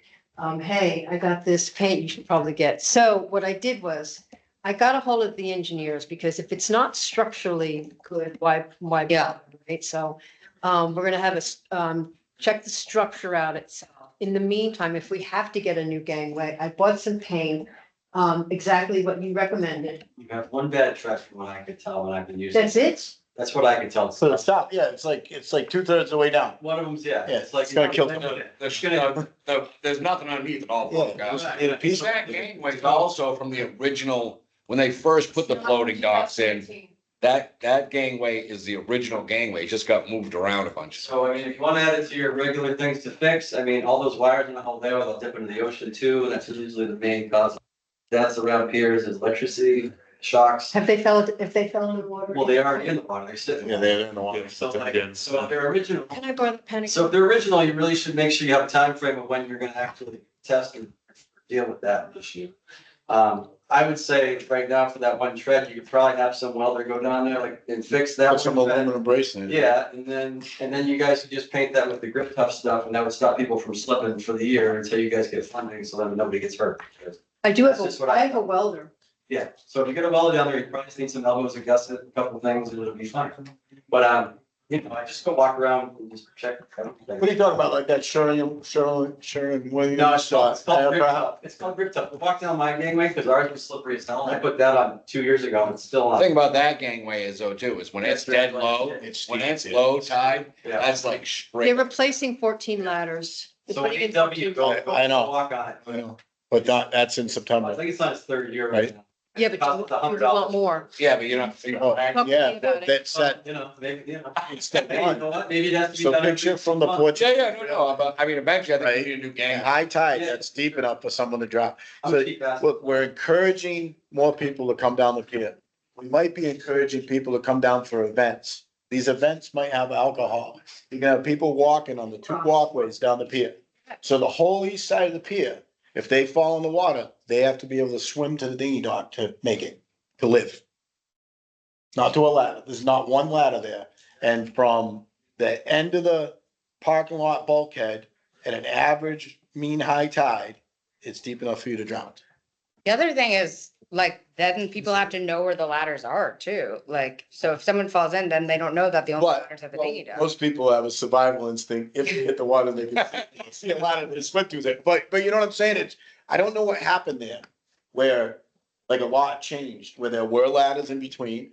hey, I got this paint you should probably get. So what I did was, I got a hold of the engineers, because if it's not structurally good, why? Yeah. bother, right? So, we're gonna have check the structure out itself. In the meantime, if we have to get a new gangway, I bought some paint, exactly what you recommended. You have one bad tread from what I could tell when I've been using. That's it? That's what I can tell. So the stop, yeah, it's like 2/3 of the way down. One of them's, yeah. Yeah, It's like. it's gonna kill There's nothing underneath at all, Yeah. guys. In a piece of- That gangway is also from the original, when they first put the floating docks in, that gangway is the original gangway, it just got moved around a bunch. So I mean, if you wanna add it to your regular things to fix, I mean, all those wires in the whole there, they'll dip into the ocean too, and that's usually the main cause. That's around piers is electricity, shocks. If they fell in the water? Well, they are in the water, they're sitting. Yeah, they're in the water. So like, so if they're original, Can I borrow the pen? so if they're original, you really should make sure you have a time frame of when you're gonna actually test and deal with that issue. I would say right now for that one tread, you could probably have some welder go down there like and fix that. Put some one tread. aluminum bracing. Yeah, and then you guys could just paint that with the grip tough stuff and that would stop people from slipping for the year until you guys get funding, so then nobody gets hurt. I do have, That's just a what I I have a welder. Yeah, so if you get a welder down there, you probably just need some elbows, a gusset, a couple things, and it'll be fine. But, I just go walk around and just check. What are you talking about, like that Sherwin Williams? No, it's called grip aircraft? tough. It's called grip tough. We walk down my gangway because ours was slippery as hell. I put that on 2 years ago and it's still The on. thing about that gangway is though too, is when it's dead low, It's when steep, it's yeah. low tide, Yeah. that's like They're straight. replacing 14 ladders. They're So when putting in EW, 14 go I know. walk on it. I know, but that's in I September. think it's on its third year right now. Yeah, but Costs you $100. want more. Yeah, but Oh, Talk to me yeah, about it. that's that, Maybe, it's that Hey, you know one. what? Maybe it has to be So done. picture every from the 6 port. months. no, but I mean, eventually I think Right. we need a new And gang. high tide, Yeah. that's deep enough for someone to drop. I'm So, cheap ass. look, we're encouraging more people to come down the pier. We might be encouraging people to come down for events. These events might have alcohol. You're gonna have people walking on the 2 walkways down the pier. So the whole east side of the pier, if they fall in the water, they have to be able to swim to the dinghy dock to make it, to live. Not to a ladder. There's not one ladder there. And from the end of the parking lot bulkhead at an average mean high tide, it's deep enough for you to drown. The other thing is, like, then people have to know where the ladders are too. Like, so if someone falls in, then they don't know that the only But ladders at the dinghy dock. most people have a survival instinct. If you hit the water, they can see a ladder that swim through there. But you know what I'm saying? It's, I don't know what happened there. Where like a lot changed, where there were ladders in between.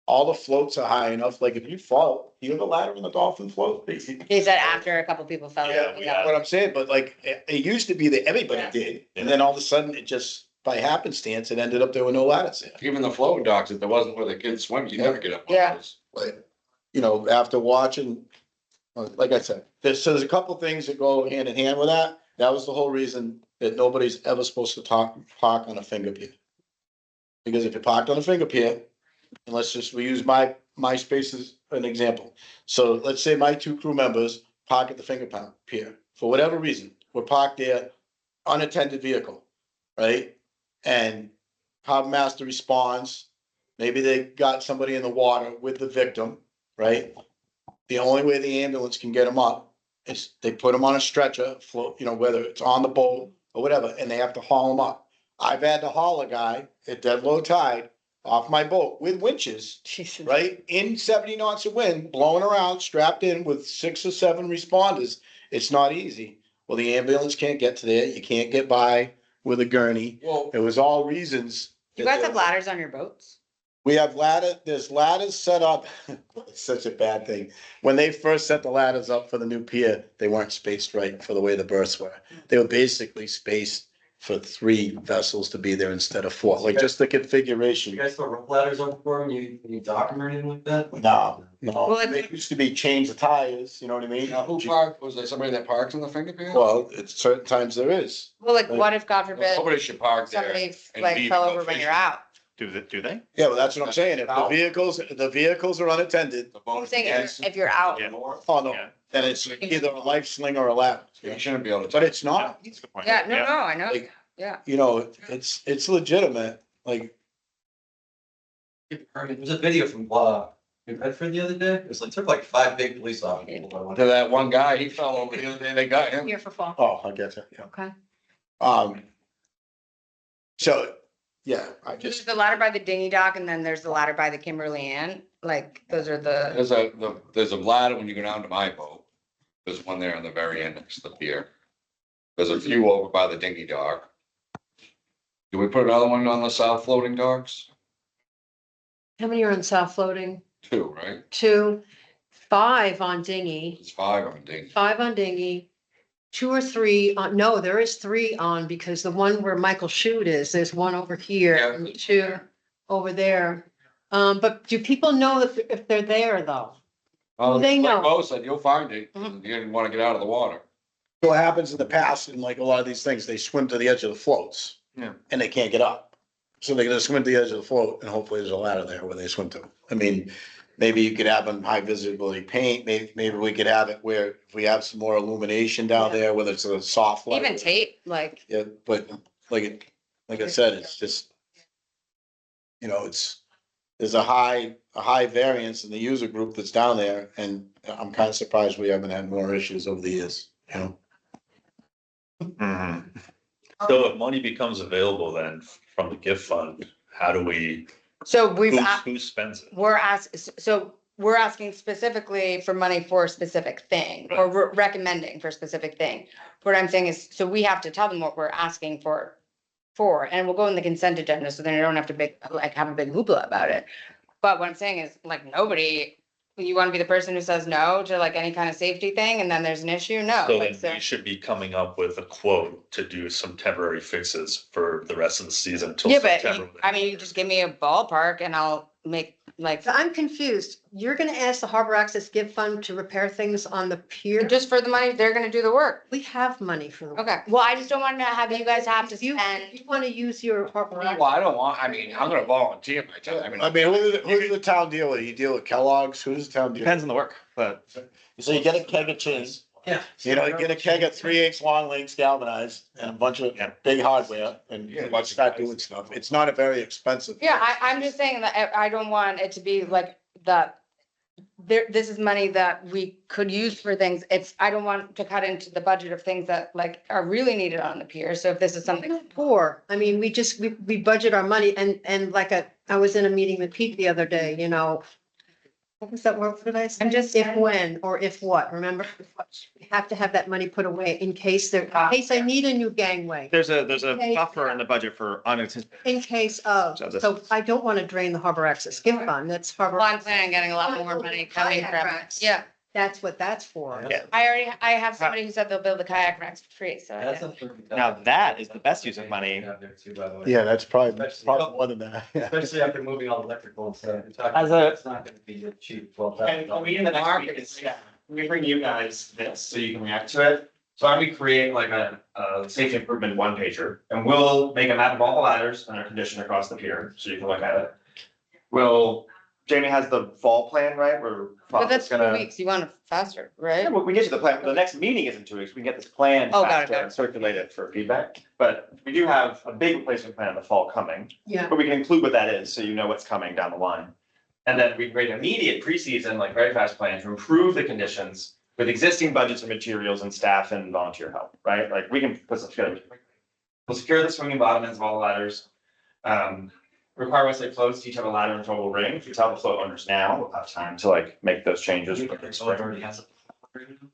All the floats are high enough. Like if you fall, you have a ladder in the dolphin float. He said after a couple people fell Yeah, in. you know what I'm saying, but like, it used to be that everybody did, and then all of a sudden, it just, by happenstance, it ended up there with no ladders there. Even the floating docks, if there wasn't where the kids swim, you never get up. on Yeah. those. But, you know, after watching, like I said, there's a couple things that go hand in hand with that. That was the whole reason that nobody's ever supposed to park on a finger pier. Because if you parked on a finger pier, and we use my space as an example. So let's say my 2 crew members park at the finger pier, for whatever reason, we're parked there, unattended vehicle, right? And harbor master responds, maybe they got somebody in the water with the victim, right? The only way the ambulance can get them up is they put them on a stretcher, float, you know, whether it's on the boat or whatever, and they have to haul them up. I've had to haul a guy at dead low tide off my boat with winches, Jesus. right? In 70 knots of wind, blowing around, strapped in with 6 or 7 responders. It's not easy. Well, the ambulance can't get to there. You can't get by with a gurney. Well, It was all reasons. You guys have ladders on your boats? We have there's ladders set up. It's such a bad thing. When they first set the ladders up for the new pier, they weren't spaced right for the way the berths were. They were basically spaced for 3 vessels to be there instead of 4, like just the configuration. You guys throw rope ladders on for them, you dock them or anything like that? No, Well, no, it's- it used to be change the tires, you know what I mean? Now, who parked, was there somebody that parks in the finger pier? Well, it's certain times there is. Well, like, what if, God forbid, Somebody should park there. somebody and like leave fell and go over when you're fishing. out? Do they? Yeah, well, that's what I'm saying. If the vehicles are unattended, The boat I'm saying yes. if you're out. Yeah. oh no, Yeah. then it's either a life sling or a ladder. You shouldn't be able to. But it's not, That's a good point. Yeah, no, I know. Like- Yeah. you know, it's legitimate, like, There's a video from, New Bedford the other day, it was like, took like 5 big police officers. To that one guy, he fell over the other day, they got him. Here for fall. oh, I get you, yeah. Okay. So, yeah, I There's just, the ladder by the dinghy dock and then there's the ladder by the Kimberly Ann. Like, those are the, There's a ladder when you go down to my boat. There's one there on the very end next to the pier. There's a few over by the dinghy dock. Do we put another one on the south floating docks? How many are on South Floating? 2, right? 2, 5 on dinghy, There's 5 on dinghy. 5 on dinghy, 2 or 3 on, no, there is 3 on because the one where Michael Shoot is, there's one over here Yeah. and 2 over there. But do people know if they're there though? Well, they like know. Bo said, you'll find it. Mhm. You didn't want to get out of the water. what happens in the past, in like a lot of these things, they swim to the edge of the floats. Yeah. And they can't get up. So they're gonna swim to the edge of the float and hopefully there's a ladder there where they swim to. I mean, maybe you could have them high visibility paint, maybe we could have it where if we have some more illumination down Yeah. there, whether it's a soft light. even tape, like, Yeah, but like I said, it's just, you know, there's a high variance in the user group that's down there, and I'm kind of surprised we haven't had more issues over the years, you know? Mhm. So if money becomes available then from the gift fund, how do we, so who spends it? we're asking specifically for money for a specific thing, or we're recommending for a specific thing. What I'm saying is, so we have to tell them what we're asking for, and we'll go in the consent agenda, so then you don't have to have a big hoopla about it. But what I'm saying is, like, nobody, you wanna be the person who says no to like any kind of safety thing, and then there's an issue? No. So Like, then we should be coming up with a quote to do some temporary fixes for the rest of the season until Yeah, but September. I mean, you just give me a ballpark and I'll make like, So I'm confused. You're gonna ask the Harbor Access Gift Fund to repair things on the pier? just for the money, they're gonna do the work. We have money for the. Okay, well, I just don't want to have you guys have to If you, spend. if you wanna use your Harbor Access. Well, I don't want, I mean, I'm gonna volunteer my time. I mean, who does the town deal with? You deal with Kellogg's? Who does the town deal? Depends on the work, but So you get a keg of cheese, Yeah. you know, you get a keg of 3/8 long links galvanized and a bunch of big hardware and Yeah. you start doing stuff. It's not a very expensive. Yeah, I'm just saying that I don't want it to be like that. This is money that we could use for things. I don't want to cut into the budget of things that like are really needed on the pier. So if this is something, Poor. I mean, we budget our money and like I was in a meeting with Pete the other day, you know. What was that word? What did I say? I'm just- If when or if what, remember? We have to have that money put away in case I need a new gangway, there's a Okay. buffer in the budget for unanticipated. in case of. So this- So I don't want to drain the Harbor Access Gift Fund. That's Harbor. well, I'm planning on getting a lot more money coming from. Yeah, That's what that's for. Yeah. I have somebody who said they'll build the kayak racks for free, so. I That's did. a 30,000. Now that is the best use of money. Have there too, by the way. Yeah, that's probably Especially- more than that. Yeah. Especially after moving all the electrical and stuff. You're talking- As a- It's not gonna be cheap, And we in the next week is, we bring you guys this so you can react to it. So I'm gonna create like a safety improvement one pager and we'll make a map of all the ladders and their condition across the pier, so you can look at it. Jamie has the fall plan, right? But that's 2 weeks. You want it faster, right? Yeah, we get you the plan. The next meeting is in 2 weeks. We can get this plan Oh, got it, faster got it. and circulate it for feedback. But we do have a big replacement plan in the fall coming. Yeah. But we can include what that is, so you know what's coming down the line. And then we create an immediate preseason, like very fast plan to improve the conditions with existing budgets and materials and staff and volunteer help, right? Like we can put stuff together. We'll secure the swinging bottom ends of all the ladders. Require website floats to each have a ladder and total ring. If you tell the float owners now, we'll have time to like make those changes. for the So it spring. already has it.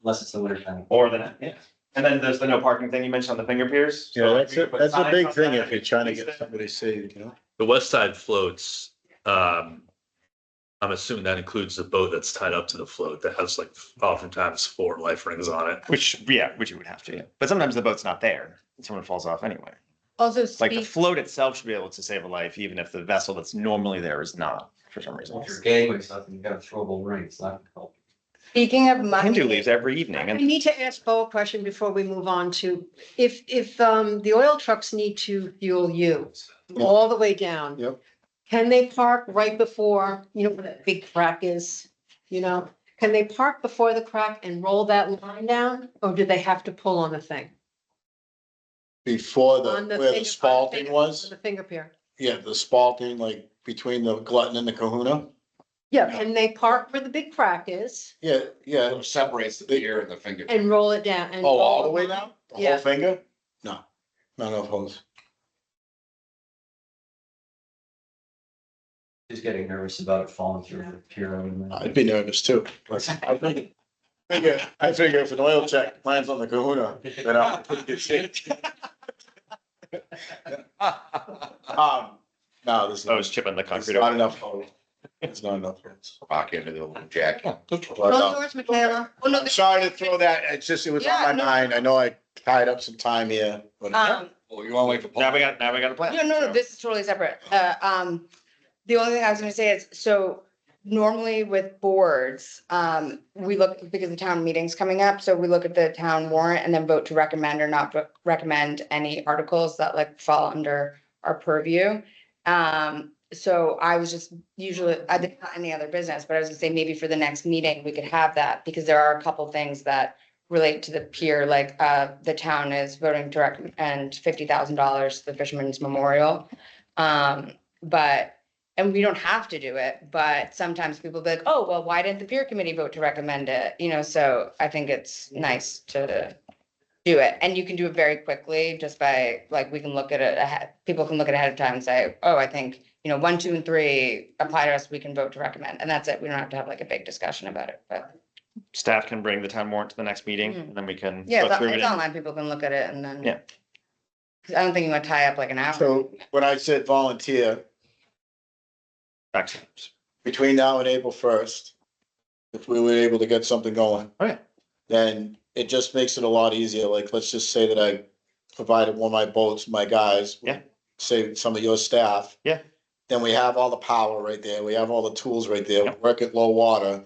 Unless it's the winter time. Or the, yeah. And then there's the no parking thing you mentioned on the finger piers. Yeah, that's a Signs big on thing that if you're trying to get instead. somebody saved, you know? The west side floats, I'm assuming that includes the boat that's tied up to the float that has like oftentimes 4 life rings on it. Which you would have to, yeah. But sometimes the boat's not there and someone falls off anyway. Also Like the speak, float itself should be able to save a life, even if the vessel that's normally there is not, for some reason. If your gangway stuff and you got a throwable ring, it's not gonna help. Speaking of Hindu money, leaves every evening I and need to ask Bo a question before we move on to, if, the oil trucks need to fuel you Yeah. all the way down. Yep. Can they park right before, where that big crack is, Can they park before the crack and roll that line down, or do they have to pull on the thing? Before On where the on spalting finger- was, On the finger pier. yeah, the spalting, like between the Glutton and the Kahuna. Yeah, can they park where the big crack is Yeah, yeah. It separates the pier and the finger. and roll it down and? Oh, all roll the it way on? down? The whole Yeah. finger? No, not enough hose. He's getting nervous about it falling through the pier. I'd be nervous too. I figure if an oil check lands on the Kahuna, then I'm in pretty good shape. No, this is. I was chipping the It's concrete not over. enough hose. It's not enough hose. Rock into the little jack. But, Roll yours, Michaela. oh, no, I'm sorry to throw that, it's just, it was on Yeah, my no. mind. I know I tied up some time here, but. Well, you wanna wait for Paul? Now we got a plan. no, this is totally separate. The only thing I was gonna say is, so normally with boards, we look, because the town meeting's coming up, so we look at the town warrant and then vote to recommend or not recommend any articles that like fall under our purview. So I was just usually, I didn't have any other business, but I was gonna say maybe for the next meeting, we could have that, because there are a couple things that relate to the pier, like, the town is voting to recommend $50,000 to the Fisherman's Memorial. But, and we don't have to do it, but sometimes people be like, oh, well, why didn't the pier committee vote to recommend it? So I think it's nice to do it, and you can do it very quickly, just by, like, we can look at it ahead, people can look at it ahead of time and say, oh, I think, 1, 2, and 3 apply to us, we can vote to recommend, and that's it, we don't have to have like a big discussion about it, but. Staff can bring the town warrant to the next meeting and then we can Yeah, go through it's it. online, people can look at it and then. Yeah. 'Cause I don't think you want to tie up like an hour. So when I said volunteer, Back to- between now and April 1st, if we were able to get something going. Oh, yeah. Then it just makes it a lot easier. Like, let's just say that I provided one of my boats, my guys. Yeah. Say some of your staff. Yeah. Then we have all the power right there. We have all the tools right there. Yeah. Work at low water.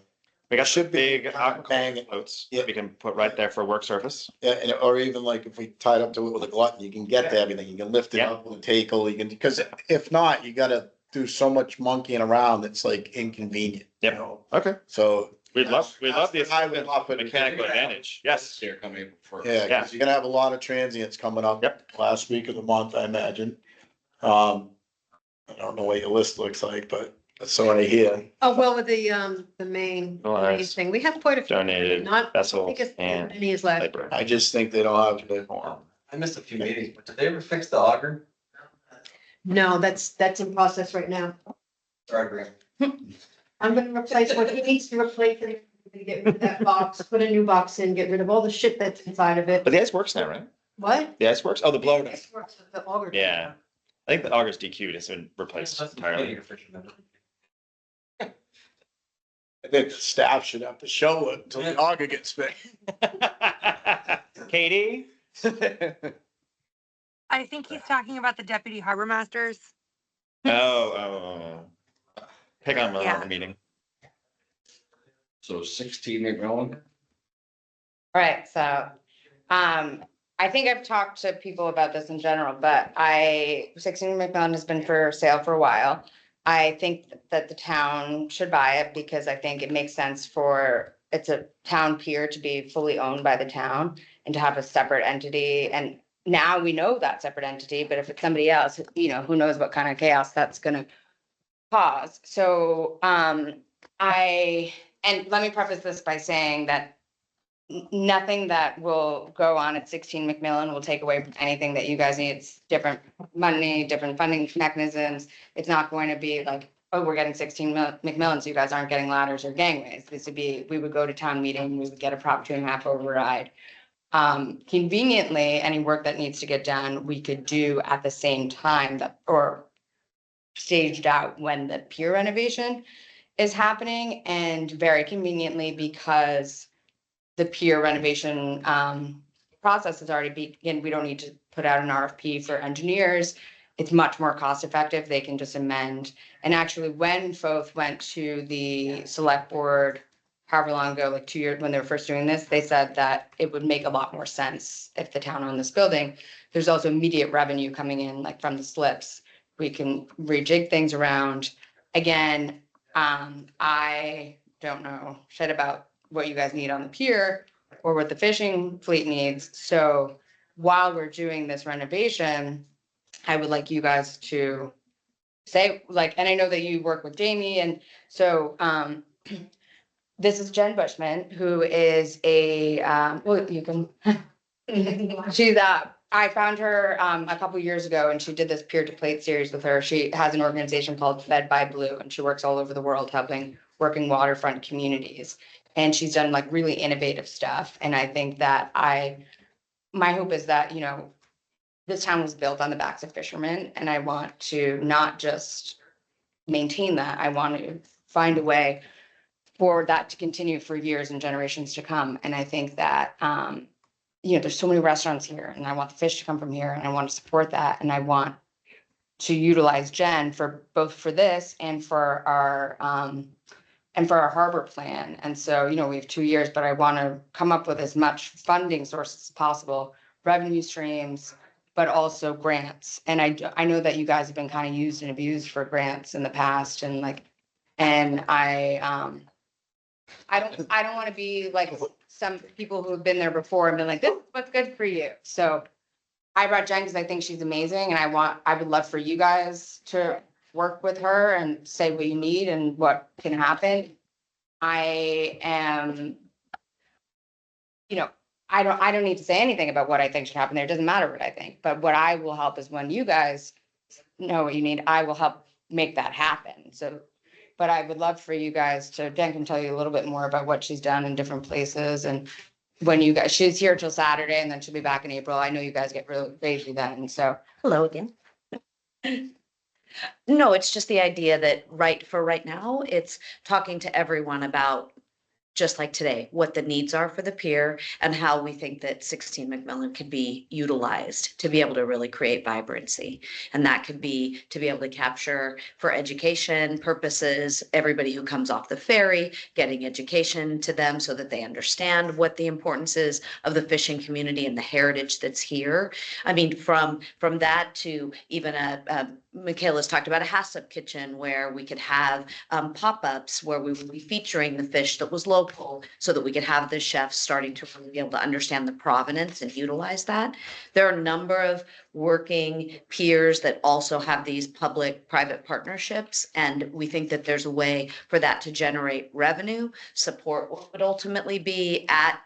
We got Should be big bang it. floats Yeah. we can put right there for work surface. Yeah, and, or even like if we tied up to it with a glutton, you can get to everything. You can lift it Yeah. up with a tackle. You can, because if not, you gotta do so much monkeying around that's like inconvenient. you Yep. know? Okay. So. We'd love the I would offer to- mechanical advantage. Yes. Here come April first. Yeah, Yeah. because you're gonna have a lot of transients coming up. Yep. Last week of the month, I imagine. I don't know what your list looks like, but that's what I hear. Oh, well, with the main Nice. thing, we have quite a few. Donated Not, I vessel think it's, and many as last. labor. I just think they don't have the. I missed a few meetings, but did they ever fix the auger? No, that's in process right now. Sorry, Graham. I'm gonna replace what he needs to replace, and get rid of that box, put a new box in, get rid of all the shit that's inside of it. But the ice works now, right? What? The ice works? Oh, the blower does. This works with the auger. Yeah. I think the auger's DQ'd. It's been replaced entirely. I think the staff should have to show it until the auger gets fixed. Katie? I think he's talking about the deputy harbor masters. Oh. Pick on Yeah. the meeting. So 16 MacMillan. Right, so, I think I've talked to people about this in general, but 16 MacMillan has been for sale for a while. I think that the town should buy it because I think it makes sense it's a town pier to be fully owned by the town and to have a separate entity. And now we know that separate entity, but if it's somebody else, who knows what kind of chaos that's gonna cause. So, and let me preface this by saying that nothing that will go on at 16 MacMillan will take away from anything that you guys need. It's different money, different funding mechanisms. It's not going to be like, oh, we're getting 16 MacMillan, so you guys aren't getting ladders or gangways. We would go to town meeting, we would get a Prop 2.5 override. Conveniently, any work that needs to get done, we could do at the same time or staged out when the pier renovation is happening, and very conveniently, because the pier renovation process has already begun. We don't need to put out an RFP for engineers. It's much more cost effective. They can just amend. And actually, when Foth went to the select board, however long ago, like 2 years, when they were first doing this, they said that it would make a lot more sense if the town owned this building. There's also immediate revenue coming in, like from the slips. We can rejig things around. Again, I don't know shit about what you guys need on the pier or what the fishing fleet needs. So while we're doing this renovation, I would like you guys to say, like, and I know that you work with Jamie, and so, this is Jen Bushman, who is a, well, you can, she's, I found her, a couple years ago, and she did this peer to plate series with her. She has an organization called Fed by Blue, and she works all over the world helping working waterfront communities. And she's done like really innovative stuff, and I think that my hope is that, you know, this town was built on the backs of fishermen, and I want to not just maintain that, I want to find a way for that to continue for years and generations to come. And I think that, you know, there's so many restaurants here, and I want the fish to come from here, and I want to support that, and I want to utilize Jen for both for this and for our harbor plan. And so, you know, we have 2 years, but I want to come up with as much funding sources as possible, revenue streams, but also grants. And I know that you guys have been kind of used and abused for grants in the past, and like, and I don't want to be like some people who have been there before and been like, this is what's good for you. So I brought Jen because I think she's amazing, and I would love for you guys to work with her and say what you need and what can happen. I am, you know, I don't need to say anything about what I think should happen there. It doesn't matter what I think, but what I will help is when you guys know what you need, I will help make that happen. So, but I would love for you guys to, Jen can tell you a little bit more about what she's done in different places, and when you guys, she's here till Saturday, and then she'll be back in April. I know you guys get really crazy then, so. Hello again. No, it's just the idea that right now, it's talking to everyone about, just like today, what the needs are for the pier and how we think that 16 MacMillan can be utilized to be able to really create vibrancy. And that could be to be able to capture for education purposes, everybody who comes off the ferry, getting education to them so that they understand what the importance is of the fishing community and the heritage that's here. I mean, from that to even Michaela's talked about a HACCP kitchen where we could have pop-ups where we would be featuring the fish that was local, so that we could have the chefs starting to really be able to understand the provenance and utilize that. There are a number of working piers that also have these public-private partnerships, and we think that there's a way for that to generate revenue, support what would ultimately be at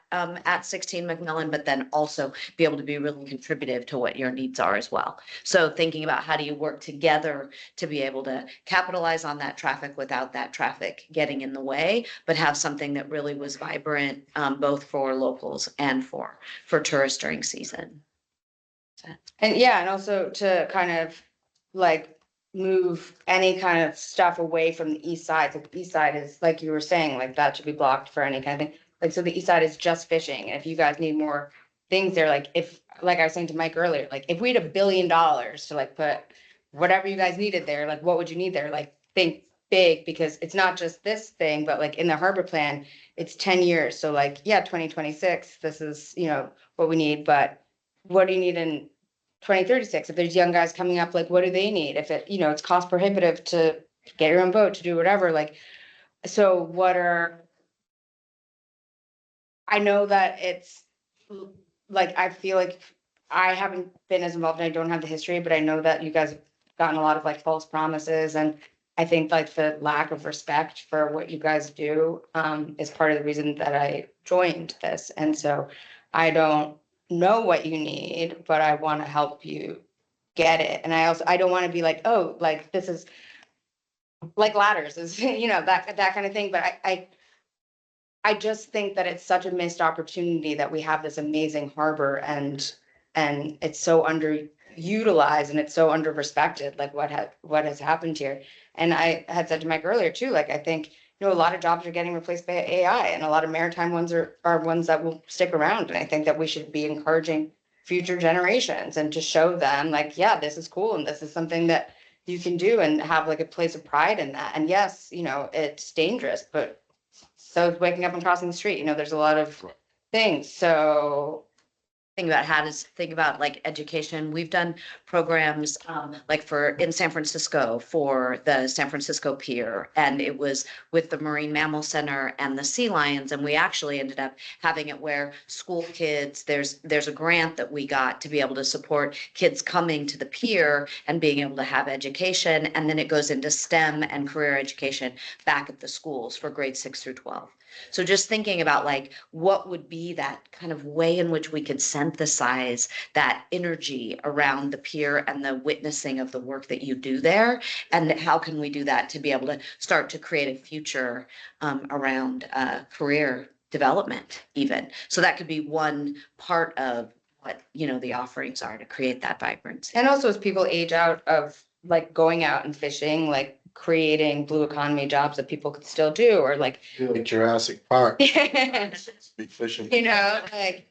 16 MacMillan, but then also be able to be really contributive to what your needs are as well. So thinking about how do you work together to be able to capitalize on that traffic without that traffic getting in the way, but have something that really was vibrant, both for locals and for tourists during season. And yeah, and also to kind of like move any kind of stuff away from the east side. So the east side is, like you were saying, like that should be blocked for any kind of thing. Like, so the east side is just fishing. And if you guys need more things there, like if, like I was saying to Mike earlier, like if we had $1 billion to like put whatever you guys needed there, like what would you need there? Like think big, because it's not just this thing, but like in the harbor plan, it's 10 years. So like, yeah, 2026, this is, you know, what we need, but what do you need in 2036? If there's young guys coming up, like what do they need? If it, you know, it's cost prohibitive to get your own boat, to do whatever, like, so what are, I know that it's like, I feel like I haven't been as involved and I don't have the history, but I know that you guys have gotten a lot of like false promises, and I think like the lack of respect for what you guys do is part of the reason that I joined this. And so I don't know what you need, but I want to help you get it. And I don't want to be like, oh, like this is like ladders is, you know, that kind of thing. But I just think that it's such a missed opportunity that we have this amazing harbor, and it's so underutilized and it's so under respected, like what has happened here. And I had said to Mike earlier too, like I think a lot of jobs are getting replaced by AI, and a lot of maritime ones are ones that will stick around. And I think that we should be encouraging future generations and to show them like, yeah, this is cool and this is something that you can do and have like a place of pride in that. And yes, it's dangerous, but so is waking up and crossing the street. There's a lot of things. So Think about like education. We've done programs like in San Francisco for the San Francisco Pier, and it was with the Marine Mammal Center and the Sea Lions, and we actually ended up having it where school kids, there's a grant that we got to be able to support kids coming to the pier and being able to have education, and then it goes into STEM and career education back at the schools for grades 6 through 12. So just thinking about like, what would be that kind of way in which we could synthesize that energy around the pier and the witnessing of the work that you do there? And how can we do that to be able to start to create a future around career development even? So that could be one part of what, the offerings are to create that vibrancy. and also as people age out of like going out and fishing, like creating blue economy jobs that people could still do, or like, Like Jurassic Park, you big fishing. like,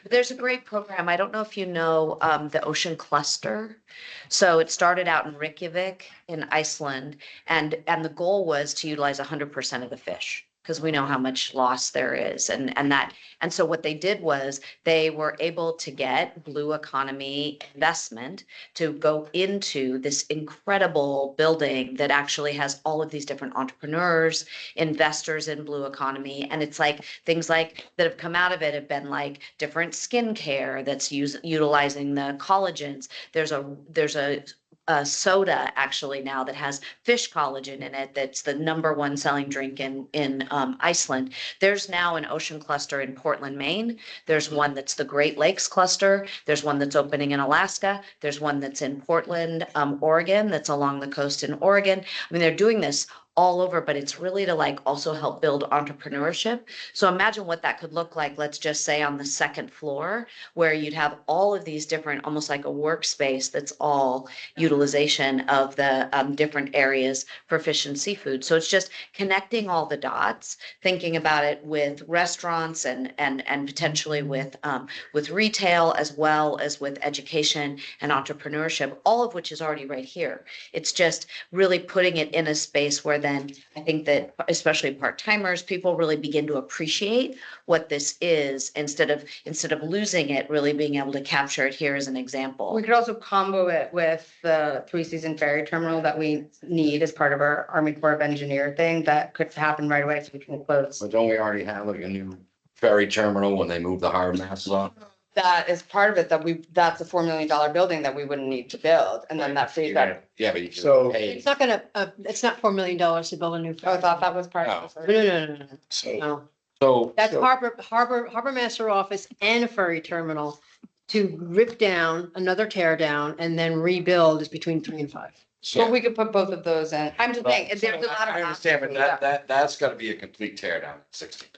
There's a great program. I don't know if you know the Ocean Cluster. So it started out in Reykjavik in Iceland, and the goal was to utilize 100% of the fish, because we know how much loss there is. And so what they did was they were able to get blue economy investment to go into this incredible building that actually has all of these different entrepreneurs, investors in blue economy. And it's like things like that have come out of it have been like different skincare that's utilizing the collagens. There's a soda actually now that has fish collagen in it. That's the #1 selling drink in Iceland. There's now an ocean cluster in Portland, Maine. There's one that's the Great Lakes cluster. There's one that's opening in Alaska. There's one that's in Portland, Oregon, that's along the coast in Oregon. I mean, they're doing this all over, but it's really to like also help build entrepreneurship. So imagine what that could look like, let's just say on the second floor, where you'd have all of these different, almost like a workspace that's all utilization of the different areas for fish and seafood. So it's just connecting all the dots, thinking about it with restaurants and potentially with retail, as well as with education and entrepreneurship, all of which is already right here. It's just really putting it in a space where then I think that especially part-timers, people really begin to appreciate what this is instead of losing it, really being able to capture it here as an example. we could also combo it with the 3-season ferry terminal that we need as part of our Army Corps of Engineer thing that could happen right away, so we can close. But don't we already have like a new ferry terminal when they move the harbor masters off? That is part of it, that's a $4 million building that we wouldn't need to build, and then that frees up. Yeah, but you So- can pay. It's not gonna, it's not $4 million to build a new. Oh, I thought that was part of No, it. no. So, No. So, That's So- harbor master office and a ferry terminal to rip down, another tear down, and then rebuild is between 3 and 5. But we could put both of those in. I'm just saying, there's a lot of. I understand, but that's gotta be a complete tear down at 16.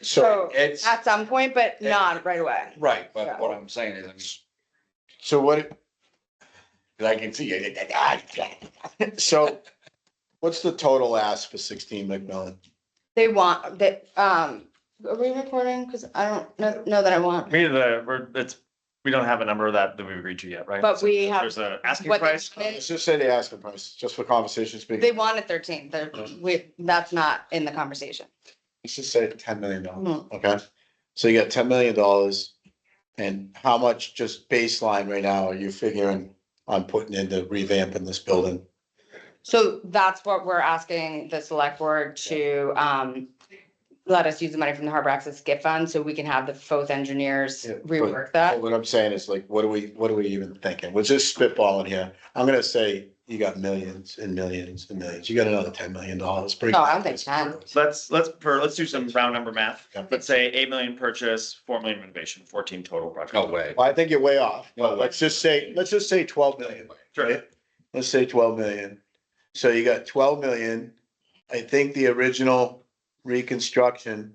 So It's, at some point, but not right away. right, but Yeah. what I'm saying is, I mean, so what, 'cause I can see it. so what's the total ask for 16 MacMillan? They want that, are we recording? Cause I don't know that I want. We don't have a number that we've agreed to yet, right? But we have- There's a asking What they price. wanted- Let's just say the asking price, just for conversation They speaking. wanted 13, that's not in the conversation. Let's just say $10 million, Mhm. okay? So you got $10 million, and how much just baseline right now are you figuring on putting into revamping this building? So that's what we're asking the select board to, let us use the money from the Harbor Access Gift Fund, so we can have the FOTH engineers Yeah, but- rework that. What I'm saying is like, what are we even thinking? We're just spitballing here. I'm gonna say you got millions and millions and millions. You got another $10 million. Bring No, I back don't think this. 10. Let's do some round number math. Yeah. Let's say 8 million purchase, 4 million renovation, 14 total project. No way. Well, I think you're way off, No but way. let's just say 12 million. Sure. Right? Let's say 12 million. So you got 12 million. I think the original reconstruction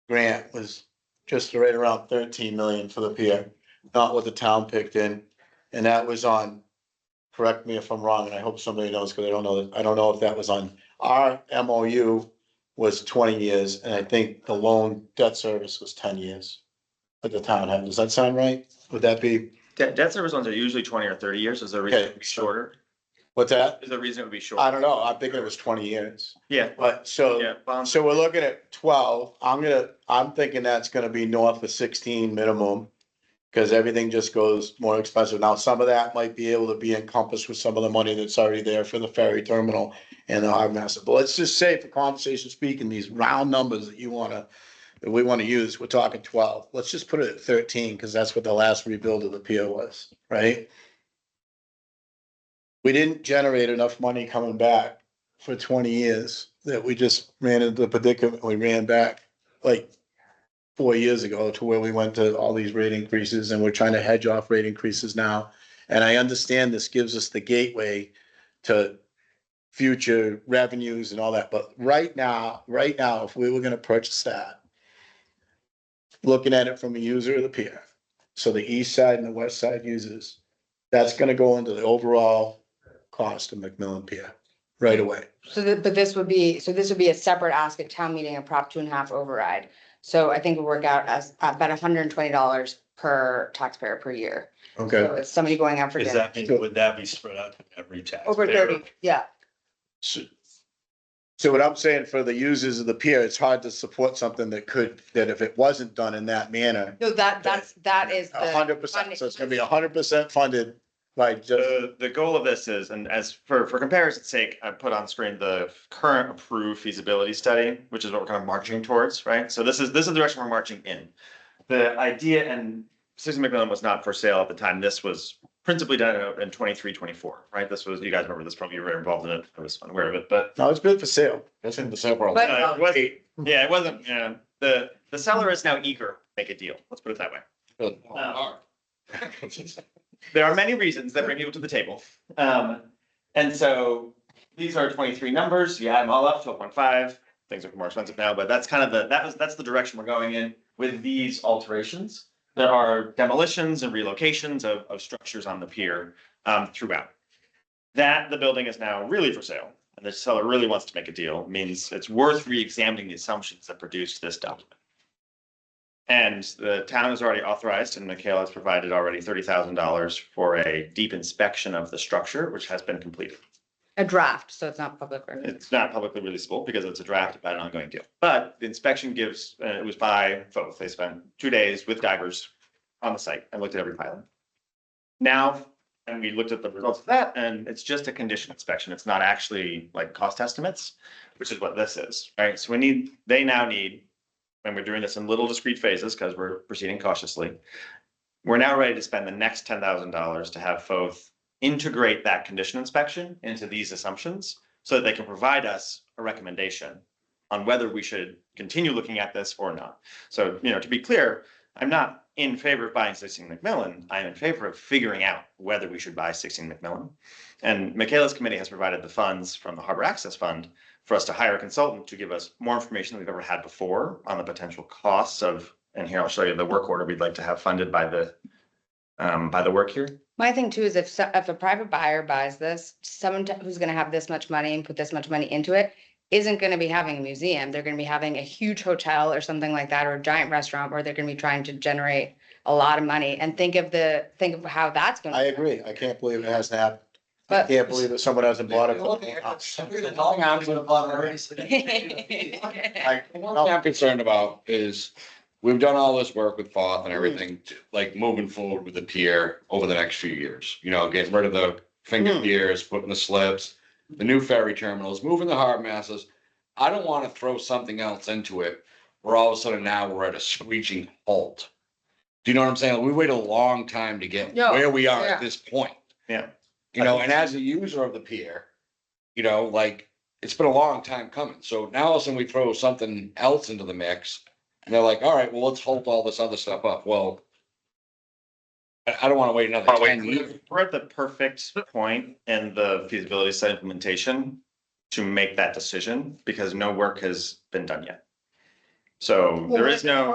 grant was just right around 13 million for the pier, not what the town picked in. And that was on, correct me if I'm wrong, and I hope somebody knows, because I don't know if that was on our MOU was 20 years, and I think the loan debt service was 10 years. At the town had, does that sound right? Would that be, Debt service loans are usually 20 or 30 years. Is there a reason it would be shorter? what's that? Is there a reason it would be shorter? I don't know, I'm thinking it was 20 years, Yeah, but so. yeah. bonds- So we're looking at 12, I'm thinking that's gonna be north of 16 minimum. Cause everything just goes more expensive. Now, some of that might be able to be encompassed with some of the money that's already there for the ferry terminal and the harbor master. But let's just say for conversation speaking, these round numbers that that we wanna use, we're talking 12. Let's just put it at 13, cause that's what the last rebuild of the pier was, right? We didn't generate enough money coming back for 20 years that we just ran into the predicament, we ran back like 4 years ago to where we went to all these rate increases, and we're trying to hedge off rate increases now. And I understand this gives us the gateway to future revenues and all that, but right now, if we were gonna purchase that, looking at it from a user of the pier, so the east side and the west side users, that's gonna go into the overall cost of MacMillan Pier right away. But this would be a separate ask at town meeting, a Prop 2.5 override. So I think it would work out as about $120 per taxpayer per year. Okay, So it's somebody going out for Is dinner. that, would that be spread out to every taxpayer? Over 30, yeah. so what I'm saying for the users of the pier, it's hard to support something that if it wasn't done in that manner, No, that is the. 100%, so it's gonna be 100% funded by just, The goal of this is, and as for comparison's sake, I put on screen the current approved feasibility study, which is what we're kind of marching towards, right? So this is the direction we're marching in. The idea, and 60 MacMillan was not for sale at the time. This was principally done in 23, 24, right? This was, you guys remember this, probably you were involved in it. I was unaware of it, but no, it's been for sale. That's in the several. But- it wasn't, yeah, it wasn't, yeah. The seller is now eager to make a deal. Let's put it that way. There are many reasons that bring people to the table. And so these are 23 numbers. You add them all up, 12.5. Things are more expensive now, but that's kind of that's the direction we're going in with these alterations. There are demolitions and relocations of structures on the pier throughout. That the building is now really for sale, and the seller really wants to make a deal, means it's worth re-examining the assumptions that produced this document. And the town has already authorized, and Michaela has provided already $30,000 for a deep inspection of the structure, which has been completed. A draft, so it's not public record. It's not publicly releasable because it's a draft about an ongoing deal. But the inspection gives, it was by both. They spent 2 days with divers on the site and looked at every piling. Now, and we looked at the results of that, and it's just a condition inspection. It's not actually like cost estimates, which is what this is, right? So they now need, and we're doing this in little discrete phases because we're proceeding cautiously. We're now ready to spend the next $10,000 to have both integrate that condition inspection into these assumptions so that they can provide us a recommendation on whether we should continue looking at this or not. So, to be clear, I'm not in favor of buying 16 MacMillan. I'm in favor of figuring out whether we should buy 16 MacMillan. And Michaela's committee has provided the funds from the Harbor Access Fund for us to hire a consultant to give us more information than we've ever had before on the potential costs of, and here I'll show you the work order we'd like to have funded by the work here. My thing too is if a private buyer buys this, someone who's gonna have this much money and put this much money into it isn't gonna be having a museum. They're gonna be having a huge hotel or something like that, or a giant restaurant where they're gonna be trying to generate a lot of money. And think of how that's gonna. I agree, I can't believe it hasn't happened. I But- can't believe that someone hasn't bought it. One thing I'm concerned about is we've done all this work with Foth and everything, like moving forward with the pier over the next few years. Getting rid of the finger piers, putting the slips, the new ferry terminals, moving the harbor masters. I don't want to throw something else into it where all of a sudden now we're at a screeching halt. Do you know what I'm saying? We waited a long time to get Yeah, where we are yeah. at this point. Yeah. And as a user of the pier, it's been a long time coming. So now all of a sudden we throw something else into the mix and they're like, all right, well, let's hold all this other stuff up. Well, I don't want to wait another 10 years. We're at the perfect point in the feasibility study implementation to make that decision because no work has been done yet. So there is no,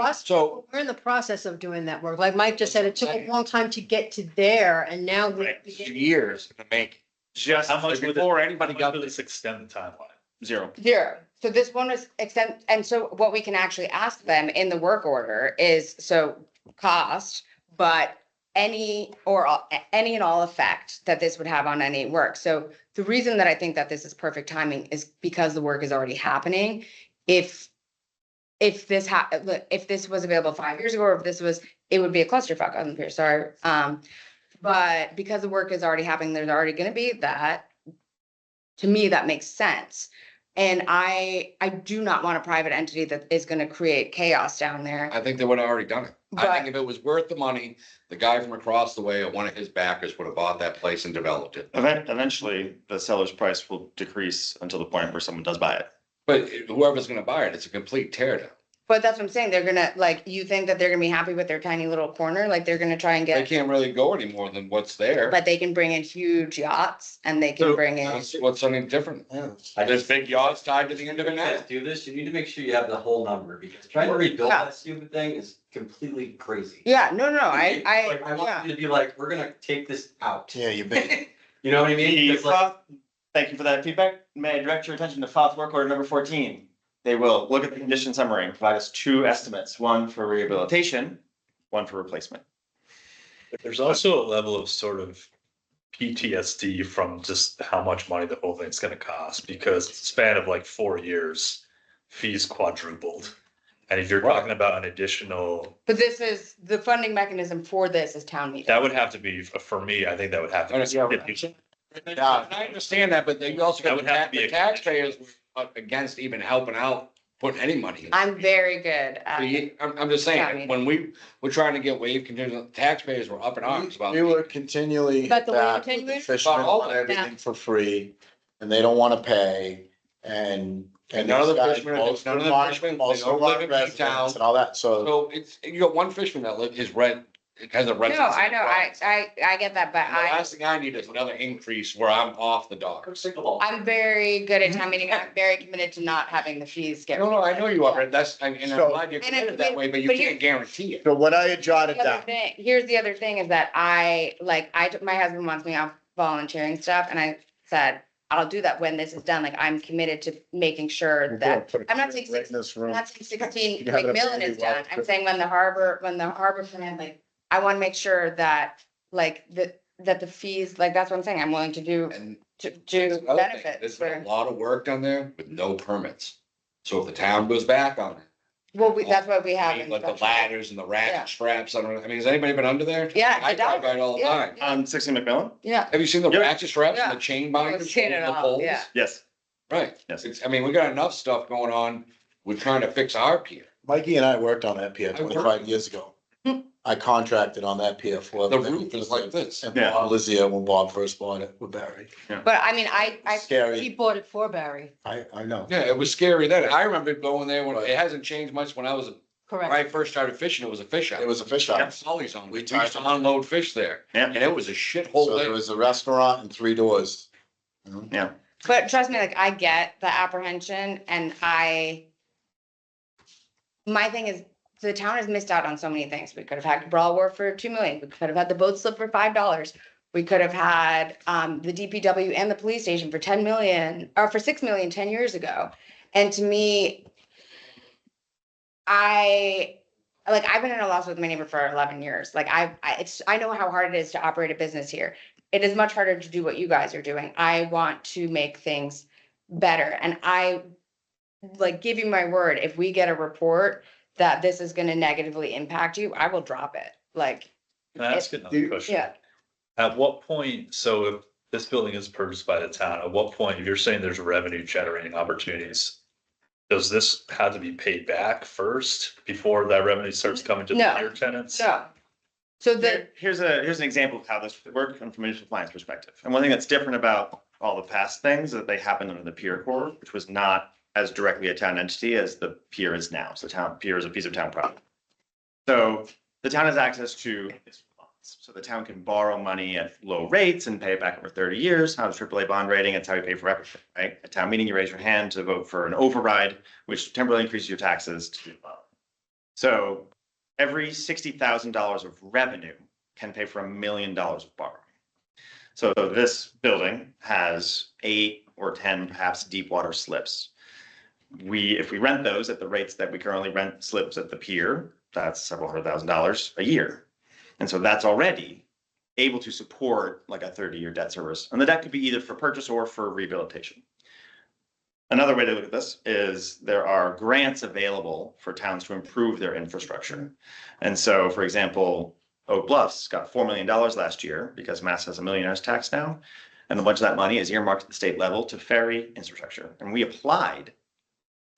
We're in the process of doing that work. Like Mike just said, it took a long time to get to there and now we're. Years to make just How much would before it, anybody how got much would this. this extend the timeline? Zero. Zero. So this one was exempt, and so what we can actually ask them in the work order is, so cost, but any any and all effect that this would have on any work. So the reason that I think that this is perfect timing is because the work is already happening. If if this was available 5 years ago, or if this was, it would be a clusterfuck on the pier, sorry. But because the work is already happening, there's already gonna be that. To me, that makes sense. And I do not want a private entity that is gonna create chaos down there. I think they would have already done it. I But- think if it was worth the money, the guy from across the way or one of his backers would have bought that place and developed it. Eventually, the seller's price will decrease until the point where someone does buy it. But whoever's gonna buy it, it's a complete tear down. But that's what I'm saying, they're gonna, like, you think that they're gonna be happy with their tiny little corner, like, they're gonna try and They get, can't really go any more than what's there. but they can bring in huge yachts and they can So- bring in. What's any different? Yeah. There's big yachts tied to the end of it If you now. guys do this, you need to make sure you have the whole number, because trying to rebuild Yeah. that stupid thing is completely crazy. Yeah, no, Like, I yeah. want you to be like, we're gonna take this out. Yeah, you bet. You know what I mean? It's like, Thank you for that feedback. May I direct your attention to file work order number 14? They will look at the condition summary and provide us 2 estimates, one for rehabilitation, one for replacement. There's also a level of sort of PTSD from just how much money the whole thing's gonna cost, because it's a span of like 4 years, fees quadrupled. And if you're talking about an additional, But this is, the funding mechanism for this is town meeting. that would have to be, for me, I think that would have to be. Yeah, I understand that, but then you also That got would have to be the a- taxpayers were against even helping out, putting any money in. I'm very good at, I'm just Yeah, I saying, mean- when we were trying to get wave contingent, taxpayers were up in arms about. We were continually But the way back you with the take it- fishermen About all on of it, everything for free, and they don't wanna pay, and. And none of the these guys, fishermen- most none of of the them are- fishermen, most they don't of them live are in P-town. residents and all that, so. So it's, you got one fisherman that is red, it has a red. no, I know, I get that, but The last thing I need is another increase where I'm off the dock. I'm very good at town meeting. I'm very committed to not having the fees get. No, I know you are, that's, and I'm So- glad you're And committed that way, but you but you- can't guarantee it. So what I had jotted The other down, thing, here's the other thing is that my husband wants me off volunteering stuff, and I said, I'll do that when this is done, like, I'm committed to making sure that, I'm not saying right in this I'm room. not saying 16 You have it up MacMillan really is done, well. I'm saying when the harbor plan, like, I wanna make sure that, like, that the fees, like, that's what I'm saying, I'm willing to do, And to that's do another thing, benefits there's for, been a lot of work done there with no permits. So if the town goes back on it. well, that's what we have. in Like the special- ladders and the Yeah. ratchet straps, I don't know, I mean, has anybody been under there? Yeah, I it does. drive by it all the Yeah. time. On 16 McMillan? Yeah, Have you seen the Yeah. ratchet straps Yeah. and the chain I've binders? seen it over the all, poles? yeah. Yes. Right, Yes. it's, I mean, we got enough stuff going on, we're trying to fix our pier. Mikey and I worked on that pier I worked- 25 years ago. I contracted on that pier for. The roof is like this. And Yeah. Bob was there when Bob first bought it with Barry. but I mean, I, He Scary, bought it for Barry, I know. Yeah, it was scary then, I remember going there when, it hasn't changed much when I was, when correct. I first started fishing, it was a fish It house. was a fish house. Follies on, we We used tied to them. unload fish there, Yeah. and it was a shithole So there there. was a restaurant and 3 doors. You know? but trust me, like, I get the apprehension and my thing is, the town has missed out on so many things. We could have had Brawl War for 2 million. We could have had the boat slip for $5. We could have had, the DPW and the police station for 10 million, or for 6 million 10 years ago. And to me, I've been in a lawsuit with my neighbor for 11 years. Like, I know how hard it is to operate a business here. It is much harder to do what you guys are doing. I want to make things better. And I, like, give you my word, if we get a report that this is gonna negatively impact you, I will drop it. Like, Can I ask another question? yeah, At what point, so if this building is purchased by the town, at what point, if you're saying there's revenue generating opportunities, does this have to be paid back first before that revenue starts coming to No. your tenants? no. So the, Here's an example of how this would work from a municipal client's perspective. And one thing that's different about all the past things is that they happened under the Pier Corp, which was not as directly a town entity as the pier is now. So Pier is a piece of town property. So the town has access to its bonds. So the town can borrow money at low rates and pay it back over 30 years. How the AAA bond rating, it's how you pay for everything, right? At town meeting, you raise your hand to vote for an override, which temporarily increases your taxes to the bond. So every $60,000 of revenue can pay for $1 million of borrowing. So this building has 8 or 10 perhaps deep water slips. If we rent those at the rates that we currently rent slips at the pier, that's several $100,000 a year. And so that's already able to support like a 30-year debt service. And the debt could be either for purchase or for rehabilitation. Another way to look at this is there are grants available for towns to improve their infrastructure. And so, for example, Oak Bluffs got $4 million last year because Mass has a millionaire's tax now. And a bunch of that money is earmarked at the state level to ferry infrastructure. And we applied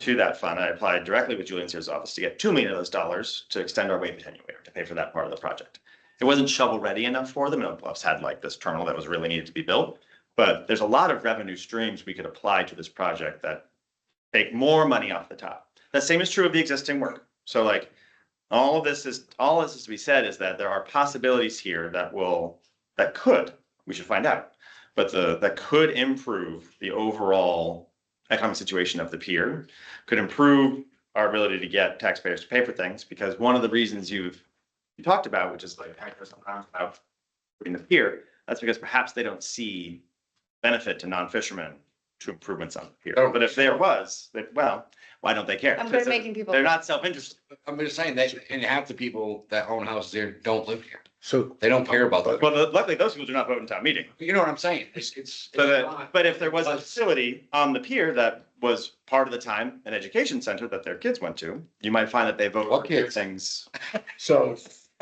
to that fund. I applied directly with Julian Sears' office to get $2 million of those dollars to extend our wave attenuator to pay for that part of the project. It wasn't shovel ready enough for them. Oak Bluffs had like this terminal that was really needed to be built. But there's a lot of revenue streams we could apply to this project that take more money off the top. The same is true of the existing work. So like all this is to be said is that there are possibilities here that could, we should find out, but that could improve the overall economic situation of the pier, could improve our ability to get taxpayers to pay for things, because one of the reasons you talked about, which is like about putting the pier, that's because perhaps they don't see benefit to non-fishermen to improvements on the pier. Oh. But if there was, well, why don't they care? I'm good at Because making people. they're not self-interested. I'm just saying that, and half the people that own houses there don't live here. So They don't care about that. Well, luckily, those people do not vote in town meeting. You know what I'm saying? It's. But if there was a facility on the pier that was part of the time an education center that their kids went to, you might find that they vote for Okay. things. So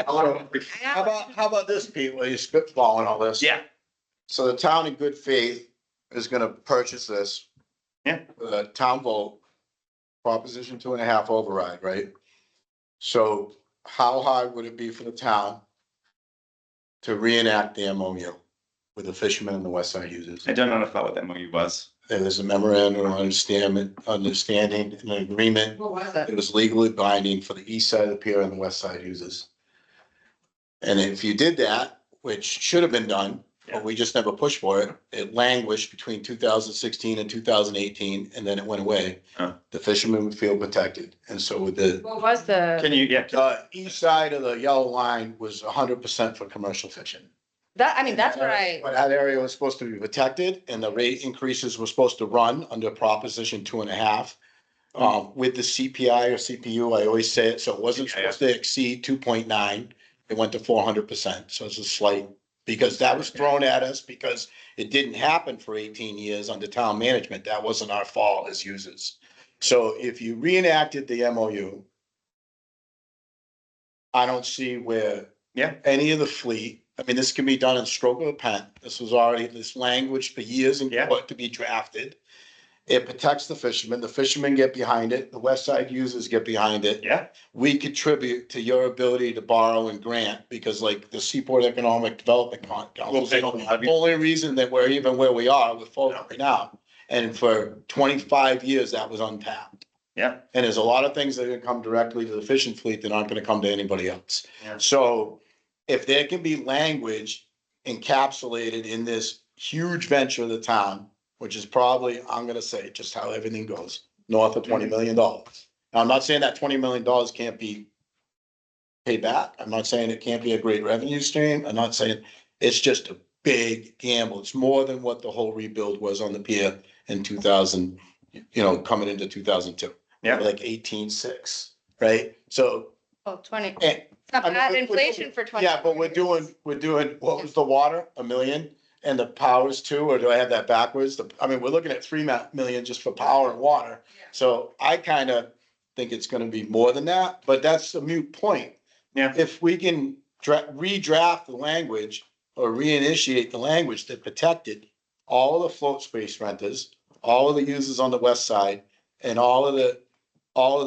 how about this, Pete, where you're spitballing all this? Yeah, So the town in good faith is gonna purchase this. Yeah. With a town vote, Proposition 2.5 override, right? So how hard would it be for the town to reenact the MOU with the fishermen and the West Side users? I don't know enough about what that MOU was. There was a memorandum of understanding and an agreement. What was it? It was legally binding for the east side of the pier and the west side users. And if you did that, which should have been done, Yeah. but we just never pushed for it, it languished between 2016 and 2018, and then it went away. Huh. The fishermen would feel protected. And so with the, What was the, Can you, east side of the yellow line was 100% for commercial fishing. that, I mean, that's what I, But that area was supposed to be protected, and the rate increases were supposed to run under Proposition 2.5. With the CPI or CPU, I always say it, so it wasn't CPI. supposed to exceed 2.9. It went to 400%, so it's a slight, because that was thrown at us because it didn't happen for 18 years under town management. That wasn't our fault as users. So if you reenacted the MOU, I don't see where Yeah. any of the fleet, I mean, this can be done in stroke of a pen. This was already, this language for years in Yeah. court to be drafted. It protects the fishermen get behind it, the West Side users get behind it. yeah, We contribute to your ability to borrow and grant, because like the Seaport Economic Development Council, We'll take a lot of the only reason that we're even where we are with folks right now. And for 25 years, that was untapped. yeah, And there's a lot of things that are gonna come directly to the fishing fleet that aren't gonna come to anybody else. Yeah. So if there can be language encapsulated in this huge venture of the town, which is probably, I'm gonna say, just how everything goes, north of $20 million. Now, I'm not saying that $20 million can't be paid back. I'm not saying it can't be a great revenue stream. I'm not saying, it's just a big gamble. It's more than what the whole rebuild was on the pier in 2000, coming into 2002. Yeah. Like 18.6, right? So, oh, 20, and, it's not I mean, bad we're inflation for 20. yeah, but we're doing, what was the water? $1 million? And the power's 2, or do I have that backwards? We're looking at 3 million just for power and water. So I kind of think it's gonna be more than that, but that's a moot point. Yeah. If we can redraft the language or reinitiate the language that protected all the float space renters, all of the users on the west side, and all of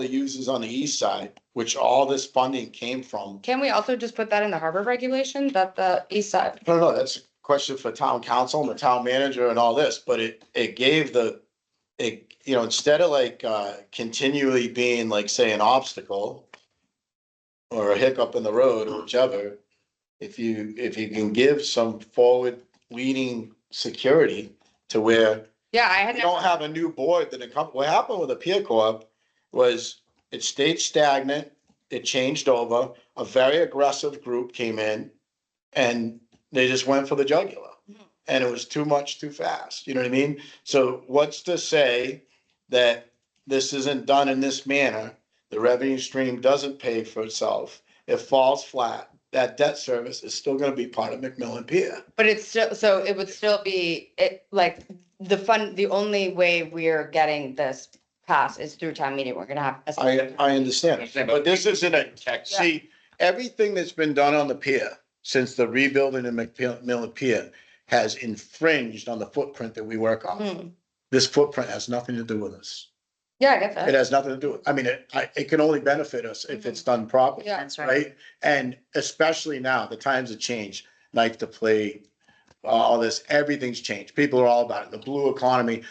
the users on the east side, which all this funding came from. Can we also just put that in the harbor regulation, that the east side? No, that's a question for town council and the town manager and all this, but it gave instead of like, continually being like, say, an obstacle or a hiccup in the road or whichever, if you can give some forward leading security to where Yeah, I had you don't never, have a new board what happened with the Pier Corp was it stayed stagnant, it changed over, a very aggressive group came in and they just went for the jugular. and it was too much too fast, you know what I mean? So what's to say that this isn't done in this manner, the revenue stream doesn't pay for itself, it falls flat, that debt service is still gonna be part of MacMillan Pier. But it's still, so it would still be, it, like, the only way we're getting this passed is through town meeting. We're gonna have. I understand, but this isn't a, see, everything that's been done on the pier since the rebuilding of MacMillan Pier has infringed on the footprint that we work on. Hmm. This footprint has nothing to do with us. Yeah, I get It that. has nothing to do, I mean, it can only benefit us if it's done properly. Yeah. That's right. Right? And especially now, the times have changed, knife to plate, all this, everything's changed. People are all about it, the blue economy.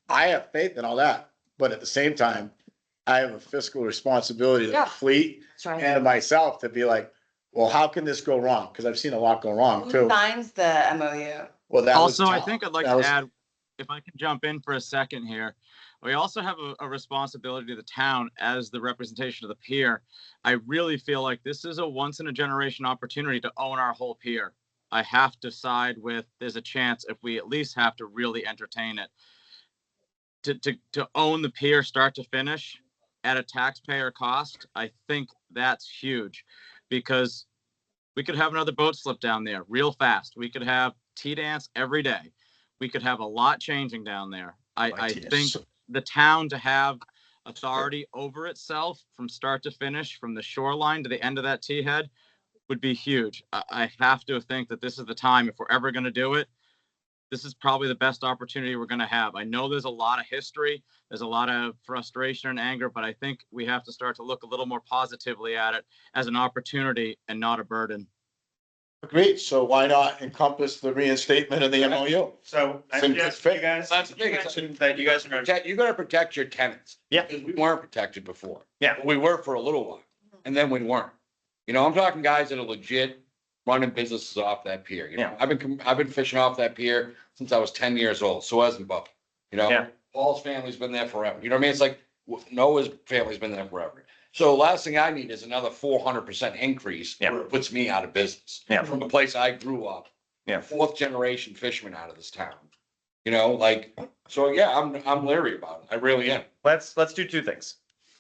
I have faith in all that, but at the same time, I have a fiscal responsibility to Yeah. the fleet That's right. and myself to be like, well, how can this go wrong? Cause I've seen a lot go wrong Who too. signs the MOU? Well, that was Also, I tough. think I'd like That to was- add, if I can jump in for a second here. We also have a responsibility to the town as the representation of the pier. I really feel like this is a once in a generation opportunity to own our whole pier. I have to side with, there's a chance if we at least have to really entertain it. To own the pier start to finish at a taxpayer cost, I think that's huge. Because we could have another boat slip down there real fast. We could have T-dance every day. We could have a lot changing down there. I think the town to have authority over itself from start to finish, from the shoreline to the end of that T-head would be huge. I have to think that this is the time, if we're ever going to do it, this is probably the best opportunity we're going to have. I know there's a lot of history, there's a lot of frustration and anger, but I think we have to start to look a little more positively at it as an opportunity and not a burden. Agreed, so why not encompass the reinstatement of the MOU? So I Seems suggest fair. you guys, That's the you thing. mentioned that you guys are. You gotta protect your tenants. Yeah. Because we weren't protected before. Yeah. We were for a little while, and then we weren't. You know, I'm talking guys that are legit running businesses off that pier. You know, Yeah. I've been fishing off that pier since I was 10 years old. So hasn't Bubba. You know, Yeah. Paul's family's been there forever. You know what I mean? It's like Noah's family's been there forever. So last thing I need is another 400% increase. Yeah. Where it puts me out of business. Yeah. From the place I grew up. Yeah. Fourth generation fisherman out of this town. You know, like, so yeah, I'm leery about it. I really am. Let's do two things.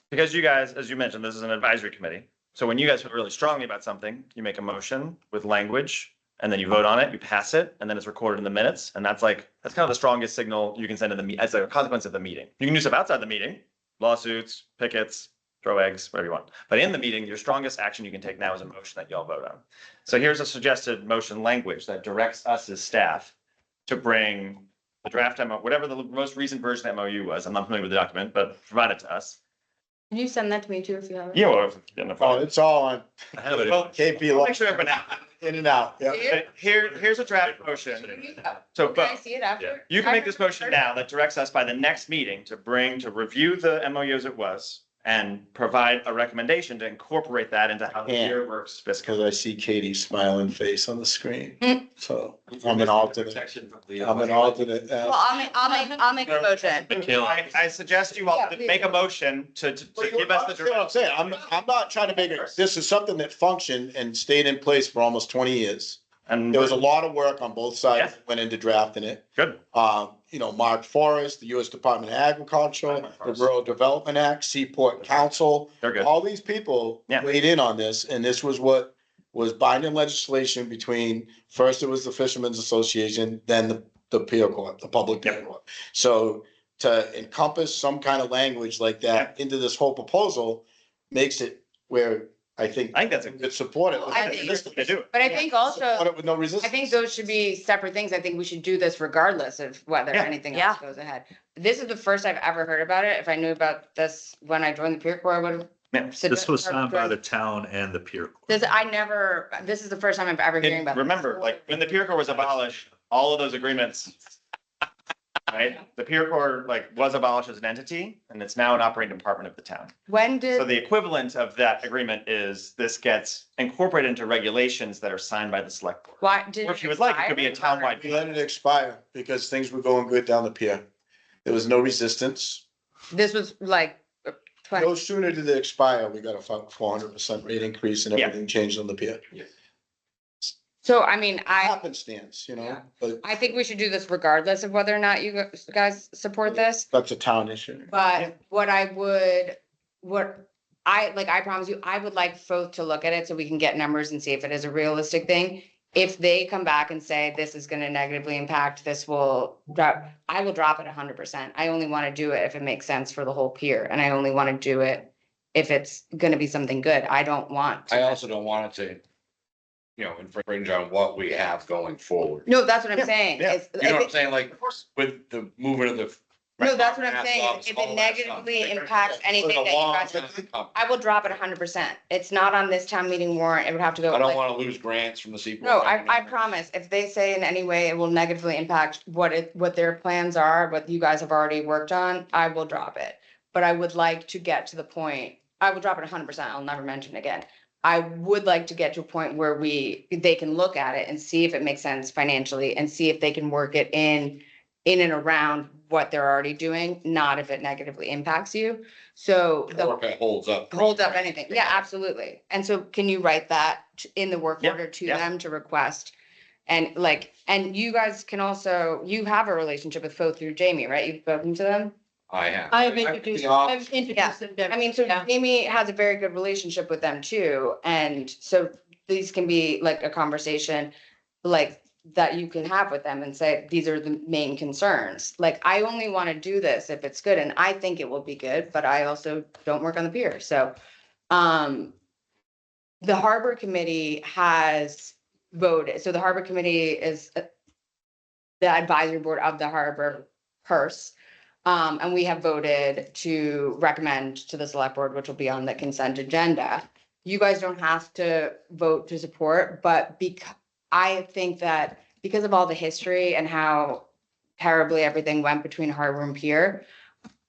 Because you guys, as you mentioned, this is an advisory committee. So when you guys feel really strongly about something, you make a motion with language and then you vote on it, you pass it, and then it's recorded in the minutes. And that's kind of the strongest signal you can send to as a consequence of the meeting. You can do stuff outside the meeting, lawsuits, pickets, throw eggs, whatever you want. But in the meeting, your strongest action you can take now is a motion that you all vote on. So here's a suggested motion language that directs us as staff to bring the draft MOU, whatever the most recent version of the MOU was. I'm not familiar with the document, but provide it to us. Can you send that to me too if you have it? Yeah, well, in the Oh, phone. it's all on I have it. KP I'll law, make sure everyone. in and out, yeah. Here? Here's a draft motion. So, Can I but see it after? you can make this motion now that directs us by the next meeting to review the MOU as it was and provide a recommendation to incorporate that into how the Yeah. year works fiscally. Cause I see Katie's smiling face on the screen, Hmm. so I'm an alternate, Protection from the. I'm an alternate. Well, I'll make a motion. I suggest you all Yeah, to please. make a motion to give us the See what I'm saying, I'm not trying to make it, this is something that functioned and stayed in place for almost 20 years. And There was a lot of work on both sides that went into drafting it. good. You know, Mark Forest, the US Department of Agriculture, the Rural Development Act, Seaport Council. They're good. All these people Yeah. weighed in on this, and this was what was binding legislation between, first it was the Fishermen's Association, then the Pier Corp, the Public Pier Yep. Corp. So to encompass some kind of language like that into this whole proposal makes it where I think I think that's a could support it. I think- to do it. But I think also, Support it with no I resistance. think those should be separate things. I think we should do this regardless of whether Yeah. anything else goes ahead. This is the first I've ever heard about it. If I knew about this when I joined the Pier Corps, I would have. Yeah. This was signed by the town and the Pier Corps. This is the first time I'm ever hearing And about. this. remember, like, when the Pier Corps was abolished, all of those agreements, right? The Pier Corps, was abolished as an entity, and it's now an operating department of the town. When So did, the equivalent of that agreement is this gets incorporated into regulations that are signed by the select board. why did? Or if you would like, it could be a expire? townwide. We let it expire because things were going good down the pier. There was no resistance. This was like. No sooner did it expire, we got a 400% rate increase and Yeah. everything changed on the pier. So, I mean, happenstance, you know, Yeah. but I think we should do this regardless of whether or not you guys support this. that's a town issue. But I promise you, I would like both to look at it so we can get numbers and see if it is a realistic thing. If they come back and say this is gonna negatively impact, this will drop, I will drop it 100%. I only wanna do it if it makes sense for the whole pier, and I only wanna do it if it's gonna be something good. I don't want I to. also don't want it to, infringe on what we have going forward. No, that's what I'm Yeah, saying. yeah. It's- You know if what I'm it- saying? Like, with the movement of the. No, that's what I'm saying. Mass If all it that negatively stuff. impacts anything It's a that you long guys, time coming. I will drop it 100%. It's not on this town meeting warrant. It would have to go. I don't like- wanna lose grants from the Seaport. No, Company. I promise, if they say in any way it will negatively impact what their plans are, what you guys have already worked on, I will drop it. But I would like to get to the point, I will drop it 100%, I'll never mention it again. I would like to get to a point where they can look at it and see if it makes sense financially and see if they can work it in and around what they're already doing, not if it negatively impacts you. So the Or if it holds up. hold up anything. Yeah, absolutely. And so can you write that in the work Yeah, order to yeah. them to request? And you guys can also, you have a relationship with Fo through Jamie, right? You've spoken to them? I have. I've the introduced, op- I've introduced them. to- I mean, so Yeah. Jamie has a very good relationship with them too. And so these can be like a conversation like that you can have with them and say, these are the main concerns. Like, I only want to do this if it's good and I think it will be good, but I also don't work on the pier. So, the harbor committee has voted. So the harbor committee is the advisory board of the harbor purse. And we have voted to recommend to the select board, which will be on the consent agenda. You guys don't have to vote to support, but I think that because of all the history and how terribly everything went between harbor and pier,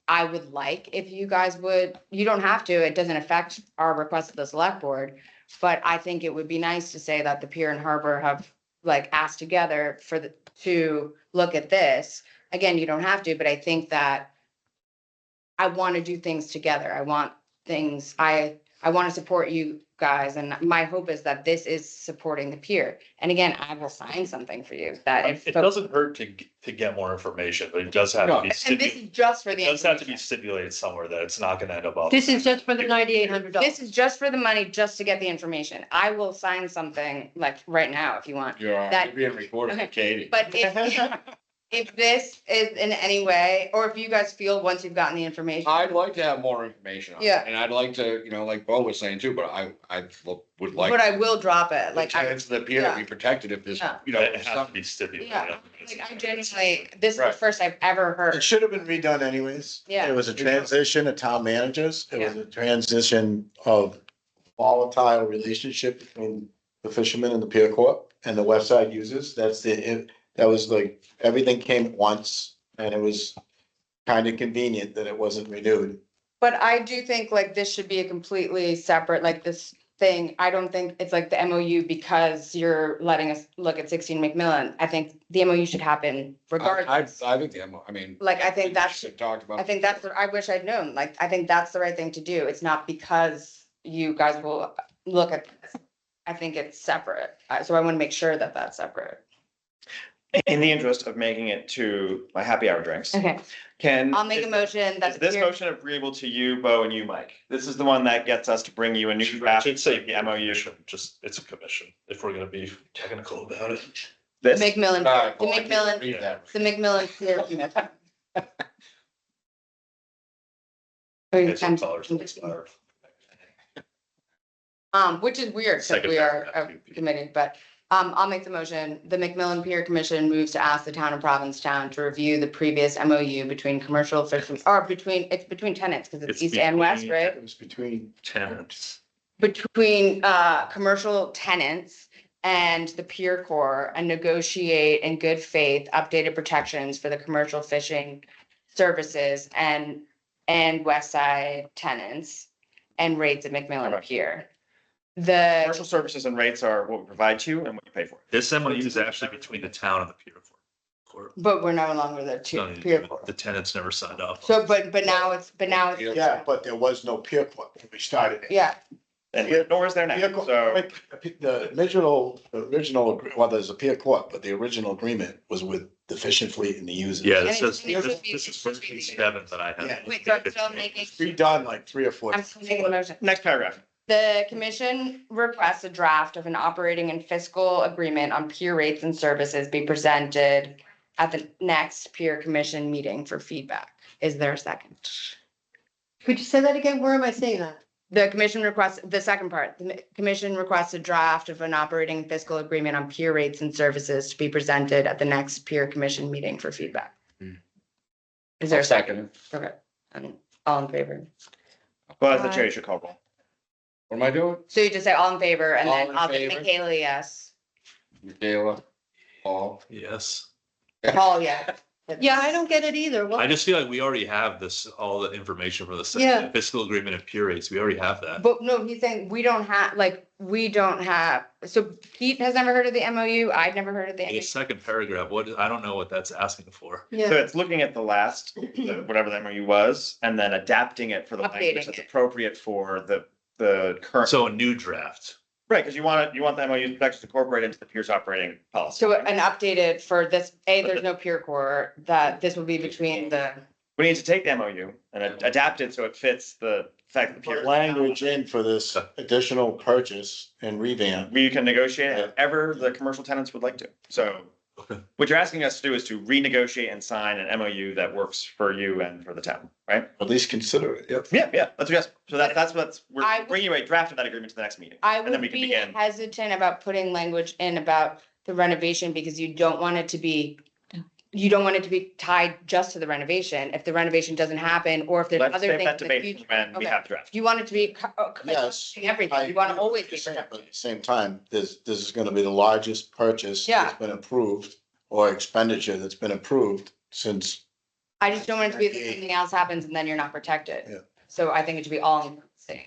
I would like if you guys would, you don't have to, it doesn't affect our request to the select board. But I think it would be nice to say that the pier and harbor have like asked together to look at this. Again, you don't have to, but I think that I want to do things together. I want things, I want to support you guys, and my hope is that this is supporting the pier. And again, I will sign something for you that if. It doesn't hurt to get more information, but it does have to be And this stipulated. is just for It the. does have to be information. stipulated somewhere that it's not gonna end up. This is just for the $9,800. This is just for the money, just to get the information. I will sign something like right now if you want. You're That- being recorded, okay. Katie. But if this is in any way, or if you guys feel once you've gotten the information. I'd like to have more information on it. Yeah. And I'd like to, like Bo was saying too, but I would like. But I will drop it, The like, tenants of the pier to yeah. be protected if this, Yeah. It has to some- be stipulated. yeah, like I genuinely, this is the Right. first I've ever It heard. should have been redone anyways. Yeah. It was a transition of town managers. It was a transition of volatile relationship between the fishermen and the pier corp and the west side users. That was like, everything came at once and it was kind of convenient that it wasn't renewed. But I do think like this should be a completely separate, like this thing, I don't think it's like the MOU because you're letting us look at 16 MacMillan. I think the MOU should happen regardless. I think the, I mean. Like, I think that's, Should talk about. I think that's, I wish I'd known, like, I think that's the right thing to do. It's not because you guys will look at this. I think it's separate. So I want to make sure that that's separate. In the interest of making it to my happy hour drinks, Okay, can. I'll make a motion that Is the this pier, motion agreeable to you, Bo, and you, Mike? This is the one that gets us to bring you a new I draft should say of the MOU. just, it's a commission, if we're gonna be technical about it. This, MacMillan, All right, the well, I can't MacMillan, read that. the MacMillan. Pier Commission. Oh, you It's can- $10 to expire. Which is weird, since Second we are paragraph. a committee, but, I'll make the motion. The MacMillan Pier Commission moves to ask the town of Provincetown to review the previous MOU between commercial fishing, it's between tenants, because it's It's east and west, between- right? It was between, Tenants. Between, commercial tenants and the Pier Corps and negotiate in good faith updated protections for the commercial fishing services and west side tenants and rates at MacMillan Okay. Pier. The, commercial services and rates are what we provide to you and what you pay for. This MOU is actually between the town and the Pier Corp. but we're no longer the Pier Corps. The tenants never signed up. So, but now it's, yeah, but there was no pier corp when we started it. yeah, And nor is there now, so. The original, well, there's a Pier Court, but the original agreement was with the fishing fleet and the users. Yeah, And it says, it should be- this is version 7 that I Yeah. have. Wait, so I'm still making, It's redone like 3 or 4. I'm still making a motion. Next paragraph. The commission requests a draft of an operating and fiscal agreement on peer rates and services be presented at the next peer commission meeting for feedback. Is there a second? Could you say that again? Where am I seeing that? The commission requests, the second part, the commission requests a draft of an operating and fiscal agreement on peer rates and services to be presented at the next peer commission meeting for feedback. Is there a second? Okay, all in favor? Well, as the chair, you should call roll. What am I doing? So you just say all in favor and All then in I'll say favor? Michaela, yes. Michaela, Paul. Yes. Paul, yes. Yeah, I don't get it either. I What? just feel like we already have this, all the information for the Yeah. fiscal agreement and peer rates. We already have that. But no, he's saying we don't have, we don't have, so Pete has never heard of the MOU. I've never heard of the The MOU. second paragraph, I don't know what that's asking for. So Yeah, it's looking at the last, whatever the MOU was, and then adapting it for the Updating language that's it. appropriate for the current. So a new draft. Right, because you want the MOU to actually incorporate into the Pierce operating policy. So an updated for this, there's no peer core, that this will be between the, We need to take the MOU and adapt it so it fits the fact that the Put Pierce. language in for this additional purchase and revamp. We can negotiate however the commercial tenants would like to. So Okay. what you're asking us to do is to renegotiate and sign an MOU that works for you and for the town, right? At least consider it, yep. Yeah, that's yes. So that's what's, I we're would- bringing you a draft of that agreement to the next meeting. I And then we would can be begin. hesitant about putting language in about the renovation because you don't want it to be, you don't want it to be tied just to the renovation. If the renovation doesn't happen, or if there's Let's other save things that in the debate future. when we Okay. have the draft. You want it to be Yes. everything. You want to always be. But at the same time, this is gonna be the largest purchase Yeah. that's been approved or expenditure that's been approved since. I just don't want it to be that something else happens and then you're not protected. Yeah. So I think it should be all encompassing,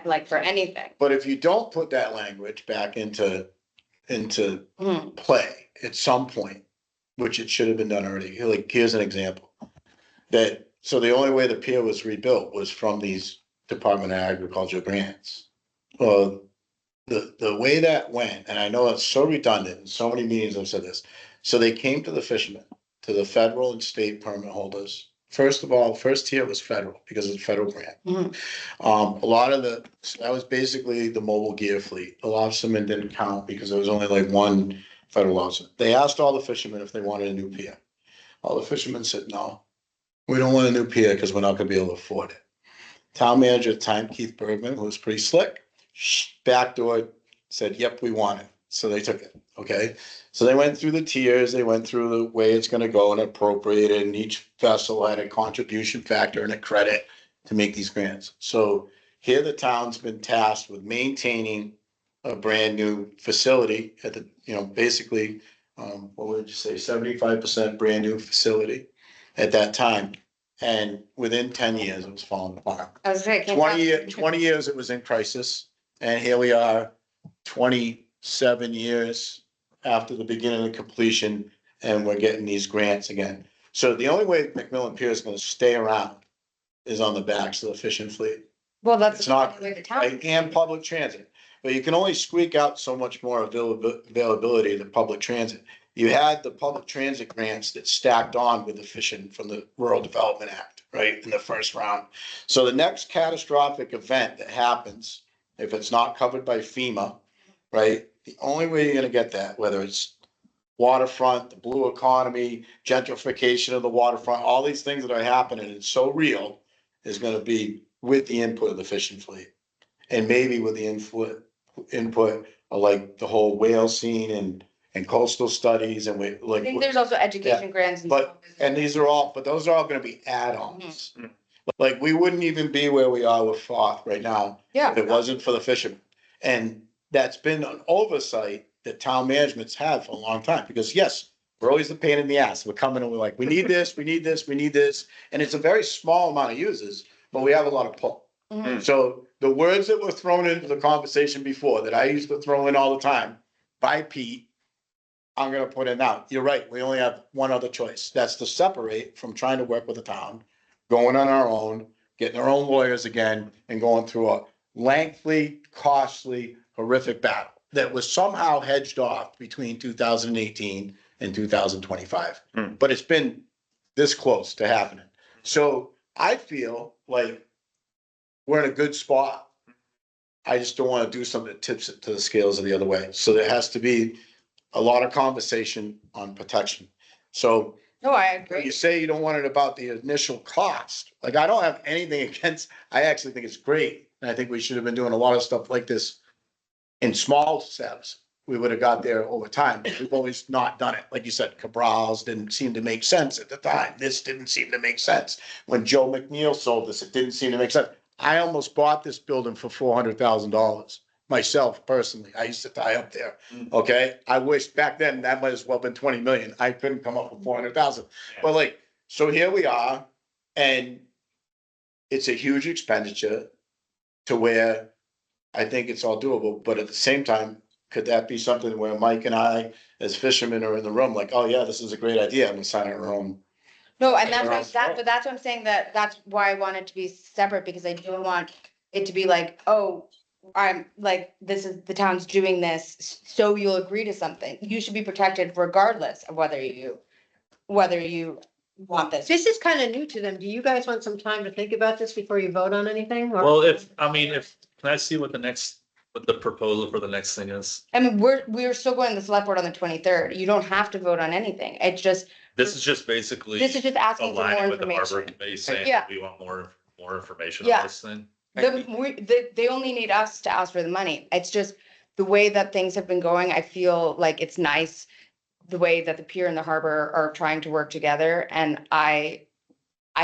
like for anything. But if you don't put that language back into Mhm. play at some point, which it should have been done already, like, here's an example. So the only way the pier was rebuilt was from these Department of Agriculture grants. Well, the way that went, and I know it's so redundant, in so many meetings I've said this. So they came to the fishermen, to the federal and state permit holders. First of all, first tier was federal because it's a federal grant. Mhm. A lot of that was basically the mobile gear fleet. A lot of them didn't count because there was only like one federal officer. They asked all the fishermen if they wanted a new pier. All the fishermen said, no, we don't want a new pier because we're not gonna be able to afford it. Town manager at the time, Keith Bergman, who was pretty slick, backdoored, said, yep, we want it. So they took it, okay? So they went through the tiers, they went through the way it's gonna go and appropriated, and each vessel had a contribution factor and a credit to make these grants. So here the town's been tasked with maintaining a brand new facility at the, basically, what would you say, 75% brand new facility at that time. And within 10 years, it was falling apart. I was saying. 20 years it was in crisis, and here we are, 27 years after the beginning of completion, and we're getting these grants again. So the only way MacMillan Pier is gonna stay around is on the backs of the fishing fleet. Well, that's. It's not, the way the town. right, and public transit, but you can only squeak out so much more availability to public transit. You had the public transit grants that stacked on with the fishing from the Rural Development Act, right, in the first round. So the next catastrophic event that happens, if it's not covered by FEMA, right, the only way you're gonna get that, whether it's waterfront, the blue economy, gentrification of the waterfront, all these things that are happening, it's so real, is gonna be with the input of the fishing fleet. And maybe with the input of like the whole whale scene and coastal studies and we, I like. think there's also education grants. And But, stuff as and well. these are all, but those are all gonna be add-ons. Mhm. Like, we wouldn't even be where we are with Foth right now Yeah. if it wasn't for the fishermen. And that's been an oversight that town managements have for a long time, because yes, we're always the pain in the ass. We're coming and we're like, we need this, we need this, we need this. And it's a very small amount of users, but we have a lot of pull. Mhm. So the words that were thrown into the conversation before, that I used to throw in all the time, by Pete, I'm gonna put in now. You're right, we only have one other choice. That's to separate from trying to work with the town, going on our own, getting our own lawyers again, and going through lengthy, costly, horrific battle that was somehow hedged off between 2018 and 2025. Hmm. But it's been this close to happening. So I feel like we're in a good spot. I just don't want to do something that tips it to the scales of the other way. So there has to be a lot of conversation on protection. So No, I you agree. say you don't want it about the initial cost. Like, I don't have anything against, I actually think it's great. And I think we should have been doing a lot of stuff like this in small steps. We would have got there over time. But we've always not done it. Like you said, Cabral's didn't seem to make sense at the time. This didn't seem to make sense. When Joe McNeil sold this, it didn't seem to make sense. I almost bought this building for $400,000 myself personally. I used to tie up there. Okay, I wish back then that might as well been 20 million. I couldn't come up with 400,000. But like, so here we are, and it's a huge expenditure to where I think it's all doable. But at the same time, could that be something where Mike and I, as fishermen, are in the room like, oh yeah, this is a great idea. I'm gonna sign our own. No, and that's Around what, but that's what I'm saying, that's why I want it to be separate, because I don't want it to be like, oh, I'm like, this is, the town's doing this, so you'll agree to something. You should be protected regardless of whether you want this. This is kind of new to them. Do you guys want some time to think about this before you vote on anything? Or- Well, can I see what the proposal for the next thing is? I mean, we're still going to the select board on the 23rd. You don't have to vote on anything. It's just, This is just basically this is just asking for more aligning with the harbor information. committee saying Yeah. we want more information Yeah. on this thing. They only need us to ask for the money. It's just the way that things have been going, I feel like it's nice the way that the pier and the harbor are trying to work together. And I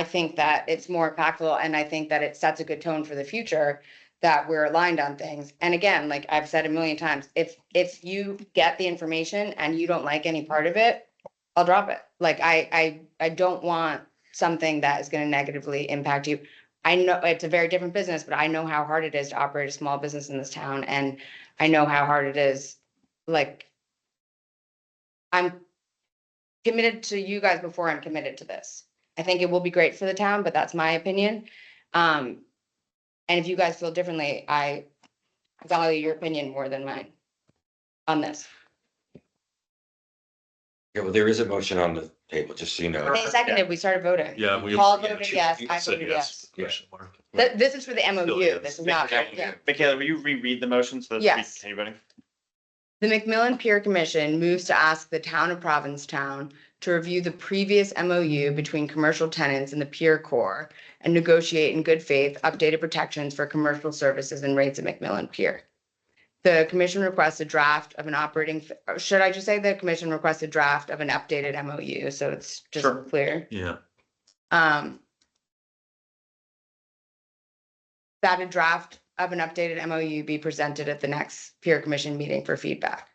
think that it's more impactful, and I think that it sets a good tone for the future that we're aligned on things. And again, like I've said a million times, if you get the information and you don't like any part of it, I'll drop it. Like I don't want something that is gonna negatively impact you. I know it's a very different business, but I know how hard it is to operate a small business in this town, and I know how hard it is. Like, I'm committed to you guys before I'm committed to this. I think it will be great for the town, but that's my opinion. And if you guys feel differently, I value your opinion more than mine on this. Yeah, well, there is a motion on the table, just so you know. They seconded, we started voting. Yeah, we. Paul yeah, voted she- yes, you I said voted yes. Question mark. This is for the MOU, yes. this is not, yeah. Michaela, will you reread the motion so that we Yes. continue voting? The MacMillan Pier Commission moves to ask the town of Provincetown to review the previous MOU between commercial tenants and the Pier Corps and negotiate in good faith updated protections for commercial services and rates at MacMillan Pier. The commission requests a draft of an operating, should I just say the commission requests a draft of an updated MOU, so it's just Sure. clear? Yeah, That a draft of an updated MOU be presented at the next Pier Commission meeting for feedback.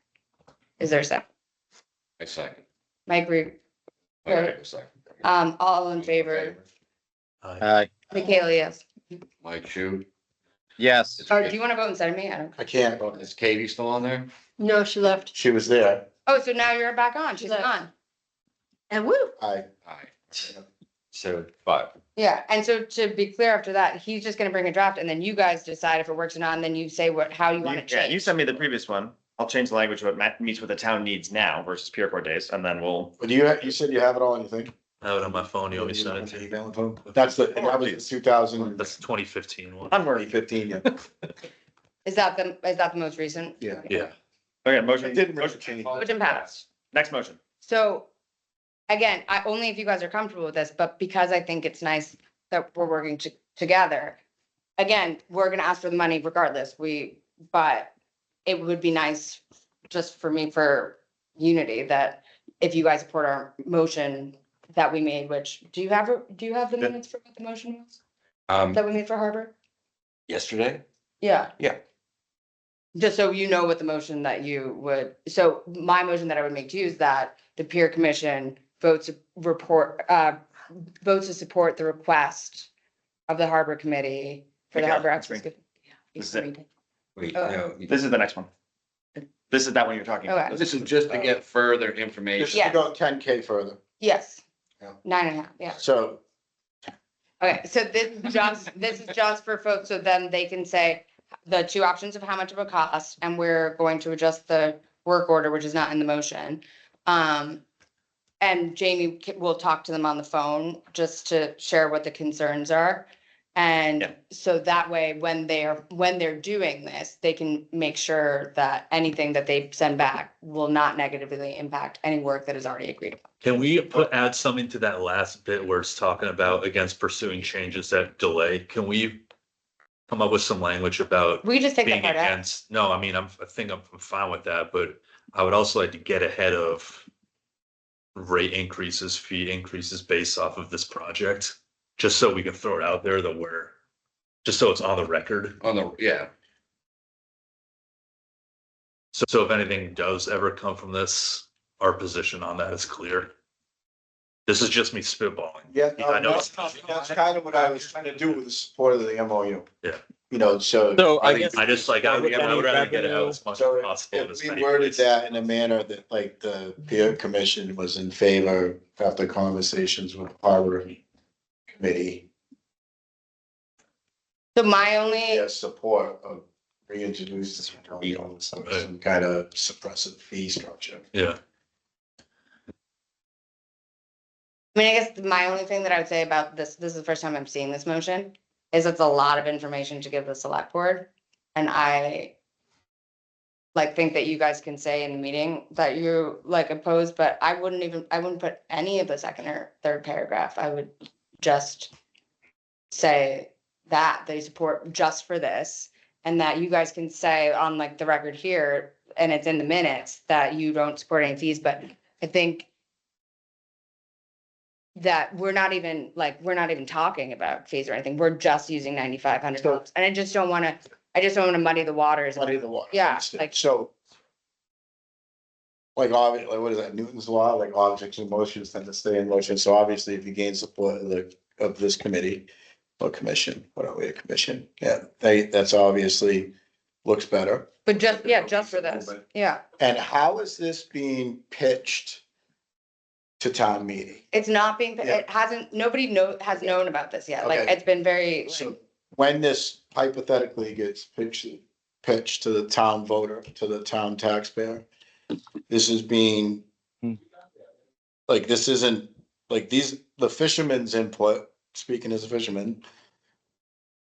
Is there a second? I second. Mike Reed, Okay, a second. all in favor? I- Michaela, yes. Mike Shu. Yes. Or do you want to vote instead of me? I don't. I can't. Is Katie still on there? No, she left. She was there. Oh, so now you're back on. She's Left. on. And woo, I, Aye. So 5. Yeah, and so to be clear after that, he's just gonna bring a draft and then you guys decide if it works or not, and then you say how you want to Yeah, you change. send me the previous one. I'll change the language to what meets what the town needs now versus Pier Court days, and then we'll. but you said you have it all on your thing? I have it on my phone. You always sent it to me. That's that was the 2000, That's 2015 one. I'm worried. 2015, yeah. Is that the most recent? Yeah. Yeah. Okay, motion. It didn't really motion. change. Motion passed. Next motion. So, again, only if you guys are comfortable with this, but because I think it's nice that we're working together. Again, we're gonna ask for the money regardless, but it would be nice just for me, for unity, that if you guys support our motion that we made, which, do you have the minutes for what the motion was that we made for Harbor? Yesterday? Yeah. Yeah. Just so you know what the motion that you would, so my motion that I would make to you is that the Pier Commission votes to support the request of the Harbor Committee for the Okay, Harbor that's Access. This is it. Wait, Oh. no. This is the next one. This is that one you're talking about. Okay. This is just to get further Just information. Yeah. to go 10K further. Yes. Yeah. 9.5, yeah. So Okay, so this is just for folks, so then they can say, the two options of how much of a cost, and we're going to adjust the work order, which is not in the motion. And Jamie will talk to them on the phone just to share what the concerns are. And Yeah. so that way, when they're doing this, they can make sure that anything that they send back will not negatively impact any work that is already agreed upon. Can we add something to that last bit where it's talking about against pursuing changes that delay? Can we come up with some language about We just take that being part out. against? No, I mean, I think I'm fine with that, but I would also like to get ahead of rate increases, fee increases based off of this project, just so we can throw it out there that just so it's on the record. On the, yeah, So if anything does ever come from this, our position on that is clear. This is just me spitballing. Yeah, I know that's kind of what I was trying to do with the support of the MOU. Yeah. You know, so. So I I think guess. I just like, I would Any rather get it out revenue- as much So as possible. in if as we many worded places. that in a manner that like the peer commission was in favor after conversations with the harbor committee, So my only, their support of reintroducing some kind of suppressive fee structure. Yeah, I mean, I guess my only thing that I would say about this is the first time I'm seeing this motion, is it's a lot of information to give the select board. And I like think that you guys can say in the meeting that you like oppose, but I wouldn't put any of the second or third paragraph. I would just say that they support just for this, and that you guys can say on like the record here, and it's in the minutes, that you don't support any fees, but I think that we're not even talking about fees or anything. We're just using $9,500. And I just don't wanna muddy the waters. Muddy the water. Yeah, Understood. like- So. Like, like, what is that, Newton's law, like objects in motion tend to stay in motion, so obviously if you gain support of this committee. Or commission, what are we, a commission? Yeah, that's obviously looks better. But just for this, yeah. And how is this being pitched to town meeting? It's not being, Yeah. it hasn't, nobody has known about this yet. Like, Okay. it's been very, So when this hypothetically gets pitched to the town voter, to the town taxpayer, this is being. Like, this isn't, like, the fisherman's input, speaking as a fisherman.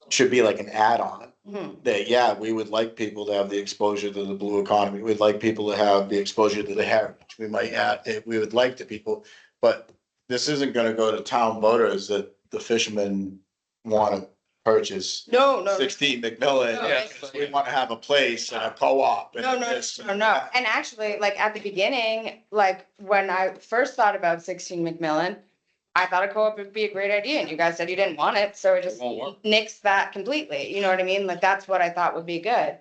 Should be like an add-on, Mhm. that, yeah, we would like people to have the exposure to the blue economy, we'd like people to have the exposure to the heritage, we might add, we would like to people. But this isn't gonna go to town voters that the fishermen wanna purchase no. 16 MacMillan, No, yeah, we wanna have a place and a co-op. and No. this. And actually, like at the beginning, like when I first thought about 16 MacMillan, I thought a co-op would be a great idea, and you guys said you didn't want it, so it just won't work. nixed that completely. You know what I mean? Like that's what I thought would be good.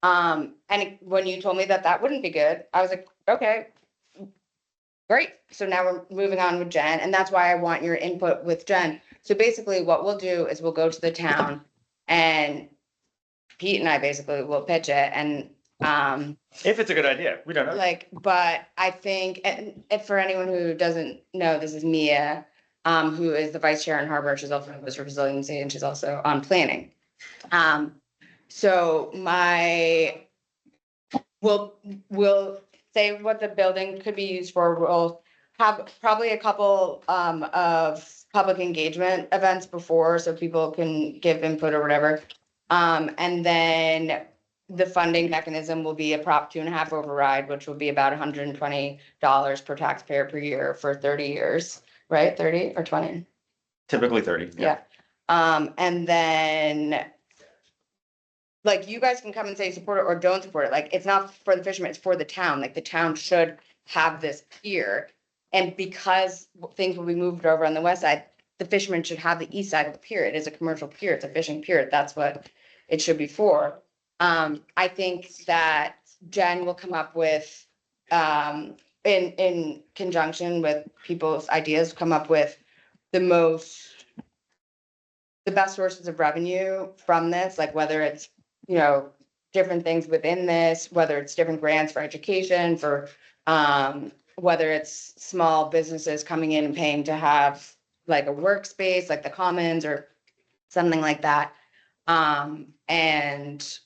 And when you told me that that wouldn't be good, I was like, okay, great. So now we're moving on with Jen, and that's why I want your input with Jen. So basically, what we'll do is we'll go to the town, and Pete and I basically will pitch it, and If it's a good idea, we don't know. like, but I think, and for anyone who doesn't know, this is Mia, who is the vice chair in Harbor. She's also on for resiliency, and she's also on planning. So we'll say what the building could be used for. We'll have probably a couple of public engagement events before, so people can give input or whatever. And then the funding mechanism will be a Prop 2.5 override, which will be about $120 per taxpayer per year for 30 years, right? 30 or 20? Typically 30. Yeah. And then like you guys can come and say support it or don't support it. Like it's not for the fishermen, it's for the town. Like the town should have this pier. And because things will be moved over on the west side, the fishermen should have the east side of the pier. It is a commercial pier. It's a fishing pier. That's what it should be for. I think that Jen will come up with, in conjunction with people's ideas, come up with the best sources of revenue from this, like whether it's, you know, different things within this, whether it's different grants for education, for, whether it's small businesses coming in and paying to have like a workspace, like the Commons or something like that. And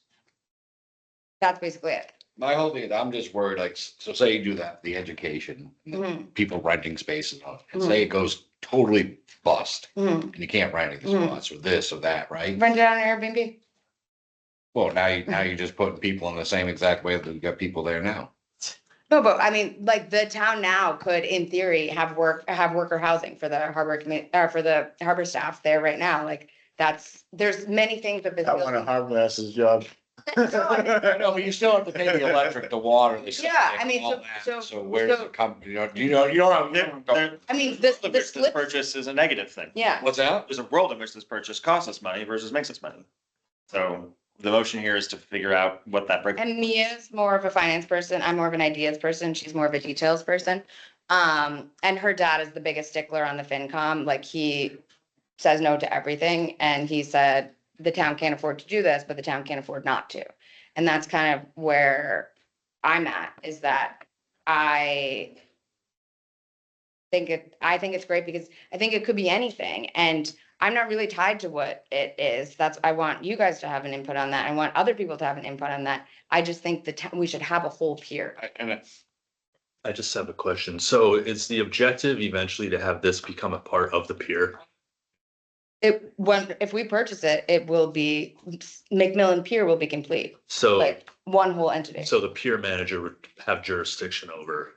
That's basically it. My whole thing is, I'm just worried, like, so say you do that, the education, Mhm. people renting spaces, and say it goes totally bust, Mhm. and you can't rent any of the Mhm. spots, or this or that, right? Rent it on Airbnb. Well, now you're just putting people in the same exact way that you got people there now. No, but I mean, like the town now could, in theory, have worker housing for the harbor community, or for the harbor staff there right now. Like there's many things that this. That one of Harvest's job. No, but you still have to pay the electric, the water, the Yeah, septic, I mean, all so- that. so- So where's so- the company, you don't have. I mean, this This flip, purchase is a negative thing. yeah. What's that? There's a world in which this purchase costs us money versus makes us money. So the motion here is to figure out what that break. And Mia's more of a finance person. I'm more of an ideas person. She's more of a details person. And her dad is the biggest stickler on the FinCom. Like he says no to everything. And he said, the town can't afford to do this, but the town can't afford not to. And that's kind of where I'm at, is that I think it's great because I think it could be anything. And I'm not really tied to what it is. I want you guys to have an input on that. I want other people to have an input on that. I just think we should have a whole pier. I just have a question. So is the objective eventually to have this become a part of the pier? If we purchase it, it will be, MacMillan Pier will be complete, So, like one whole entity. so the pier manager would have jurisdiction over.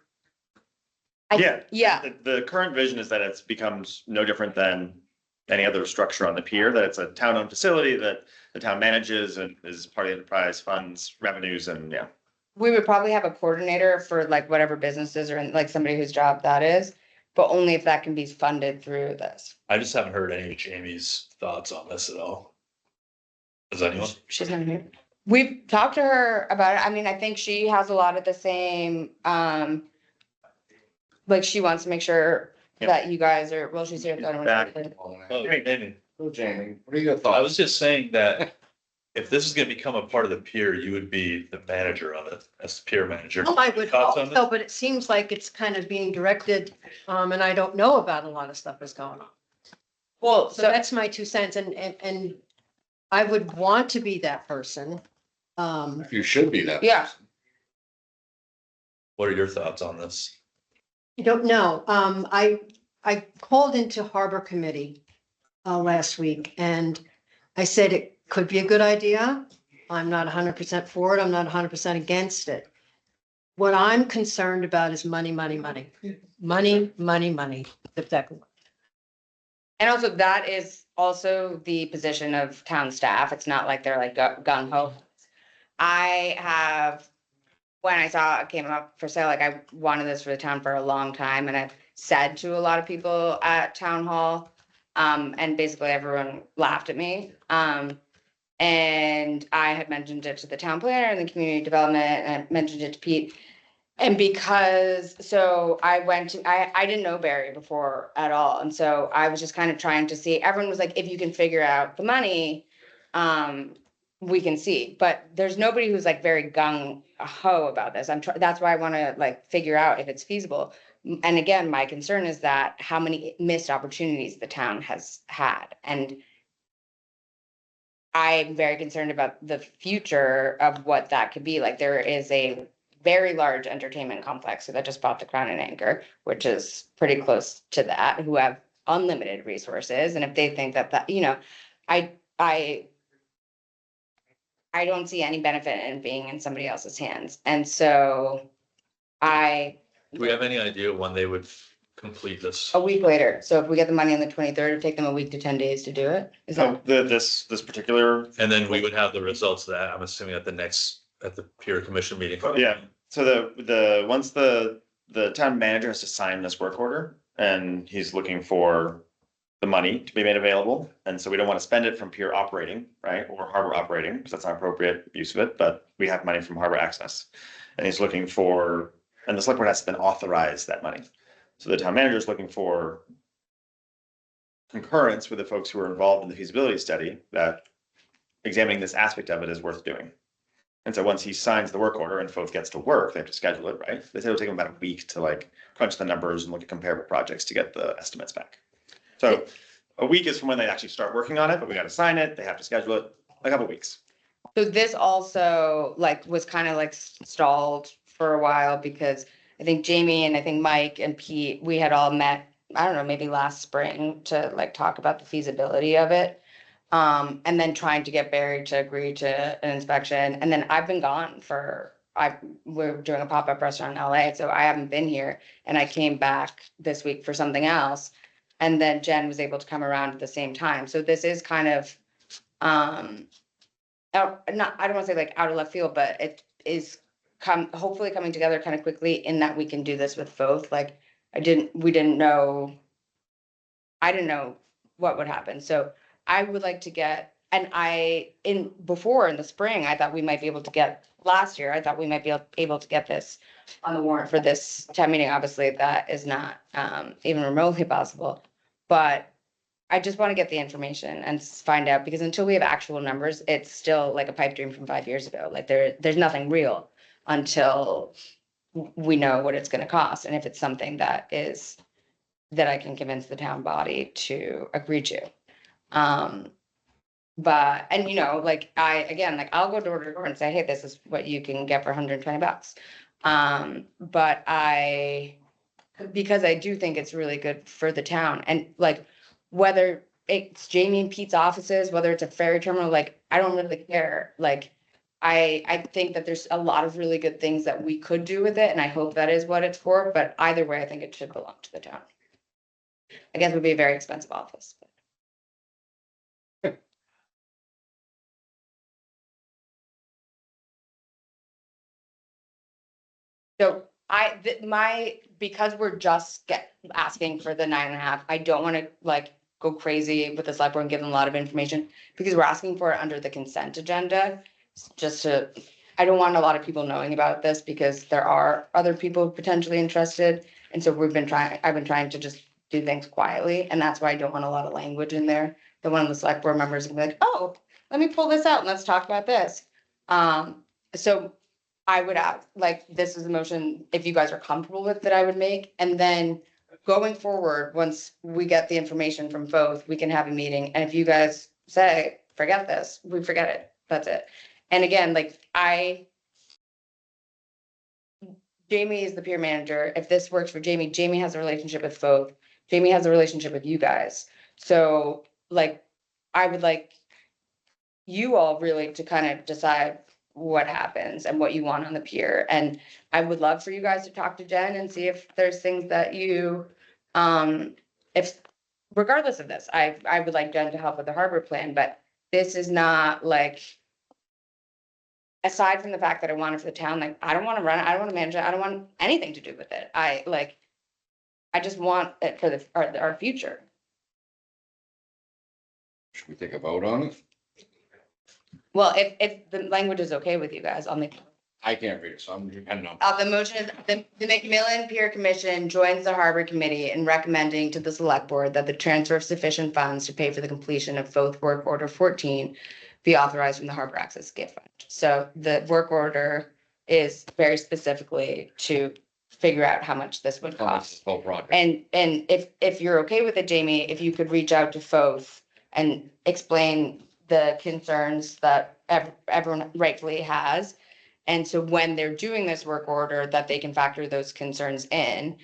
Yeah. Yeah, The current vision is that it's becomes no different than any other structure on the pier, that it's a town-owned facility that the town manages and is part of the enterprise funds, revenues, and yeah. we would probably have a coordinator for like whatever businesses or like somebody whose job that is, but only if that can be funded through this. I just haven't heard any of Jamie's thoughts on this at all. Does anyone? She's not here. We've talked to her about it. I mean, I think she has a lot of the same, like she wants to make sure Yeah. that you guys are, well, she's here. Back. Oh, Jamie. Oh, Jamie, what are your I thoughts? was just saying that if this is gonna become a part of the pier, you would be the manager of it, as the pier manager. Well, I would Thoughts hope on so, but it seems like it's kind of being directed, and I don't know about a lot of stuff that's going on. Well, So so that's my 2 cents, and I would want to be that person. You should be that. Yeah. What are your thoughts on this? I don't know. I called into Harbor Committee last week and I said it could be a good idea. I'm not 100% for it. I'm not 100% against it. What I'm concerned about is money, money, money, money, money, money. If that can work. And also that is also the position of town staff. It's not like they're like gung ho. When I saw it came up for sale, like I wanted this for the town for a long time and I've said to a lot of people at town hall, and basically everyone laughed at me. And I had mentioned it to the town planner and the community development and I mentioned it to Pete. And so I didn't know Barry before at all. And so I was just kind of trying to see, everyone was like, if you can figure out the money, we can see, but there's nobody who's like very gung ho about this. That's why I want to like figure out if it's feasible. And again, my concern is that how many missed opportunities the town has had. And I'm very concerned about the future of what that could be. Like there is a very large entertainment complex that just bought the Crown and Anchor, which is pretty close to that, who have unlimited resources. And if they think that, I don't see any benefit in being in somebody else's hands. And so Do we have any idea when they would complete this? a week later, so if we get the money on the 23rd, it'd take them a week to 10 days to do it. Is that? This particular, And then we would have the results of that, I'm assuming at the pier commission meeting. yeah, so once the town manager has to sign this work order and he's looking for the money to be made available. And so we don't want to spend it from pier operating, right, or harbor operating, because that's not appropriate use of it, but we have money from harbor access. And he's looking for, and the select board has to then authorize that money. So the town manager is looking for concurrence with the folks who are involved in the feasibility study that examining this aspect of it is worth doing. And so once he signs the work order and folks gets to work, they have to schedule it, right? They say it'll take them about a week to like crunch the numbers and look at comparable projects to get the estimates back. So a week is from when they actually start working on it, but we got to sign it. They have to schedule it, a couple weeks. So this also like was kind of like stalled for a while because I think Jamie and I think Mike and Pete, we had all met, I don't know, maybe last spring to like talk about the feasibility of it. And then trying to get Barry to agree to an inspection. And then I've been gone we're doing a pop-up restaurant in LA, so I haven't been here. And I came back this week for something else. And then Jen was able to come around at the same time. So this is kind of, I don't want to say like out of left field, but it is hopefully coming together kind of quickly in that we can do this with both. Like I didn't know what would happen. So I would like to get, and before in the spring, I thought we might be able to get, last year, I thought we might be able to get this on the warrant for this town meeting. Obviously, that is not even remotely possible. But I just want to get the information and find out, because until we have actual numbers, it's still like a pipe dream from 5 years ago. Like there's nothing real until we know what it's gonna cost, and if it's something that I can convince the town body to agree to. But, and like like I'll go door to door and say, hey, this is what you can get for $120. But because I do think it's really good for the town, and like whether it's Jamie and Pete's offices, whether it's a ferry terminal, like I don't really care. Like I think that there's a lot of really good things that we could do with it, and I hope that is what it's for. But either way, I think it should belong to the town. I guess it would be a very expensive office. So because we're just asking for the 9.5, I don't want to like go crazy with the select board and give them a lot of information, because we're asking for it under the consent agenda. I don't want a lot of people knowing about this, because there are other people potentially interested. And so I've been trying to just do things quietly, and that's why I don't want a lot of language in there. The one of the select board members can be like, oh, let me pull this out and let's talk about this. So I would ask, like, this is a motion, if you guys are comfortable with that, I would make, and then going forward, once we get the information from both, we can have a meeting, and if you guys say, forget this, we forget it, that's it. And again, like, Jamie is the peer manager. If this works for Jamie, Jamie has a relationship with both. Jamie has a relationship with you guys. So, like, I would like you all really to kind of decide what happens and what you want on the pier. And I would love for you guys to talk to Jen and see if there's things that if, regardless of this, I would like Jen to help with the harbor plan, but this is not like, aside from the fact that I want it for the town, like, I don't want to run it, I don't want to manage it, I don't want anything to do with it. I just want it for our future. Should we take a vote on it? Well, if the language is okay with you guys, I'll make. I can't read it, so I'm depending on. The motion is the MacMillan Pier Commission joins the Harbor Committee in recommending to the select board that the transfer of sufficient funds to pay for the completion of both work order 14 be authorized from the Harbor Access Gift Fund. So the work order is very specifically to figure out how much this would cost. Whole project. And if you're okay with it, Jamie, if you could reach out to Foth and explain the concerns that everyone rightfully has. And so when they're doing this work order, that they can factor those concerns in.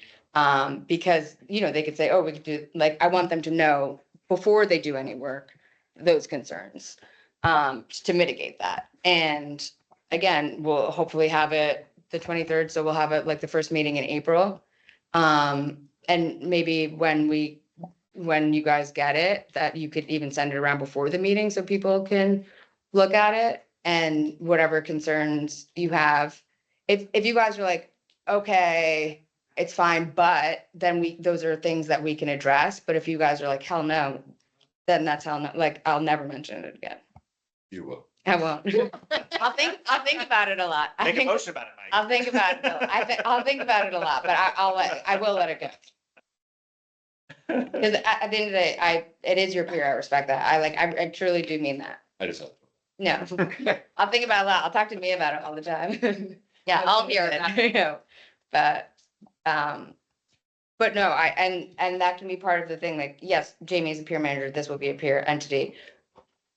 Because, they could say, oh, we could do, like, I want them to know before they do any work, those concerns, to mitigate that. And again, we'll hopefully have it the 23rd. So we'll have it like the first meeting in April. And maybe when you guys get it, that you could even send it around before the meeting so people can look at it, and whatever concerns you have. If you guys are like, okay, it's fine, but then those are things that we can address. But if you guys are like, hell no, then that's hell no, like, I'll never mention it again. You will. I won't. I'll think about it a lot. Make a motion about it, Mike. I'll think about it. I'll think about it a lot, but I will let it go. Because at the end of the day, it is your peer. I respect that. I truly do mean that. I just. No, I'll think about it a lot. I'll talk to me about it all the time. Yeah, I'll hear it. But no, and that can be part of the thing. Like, yes, Jamie is a peer manager. This will be a peer entity.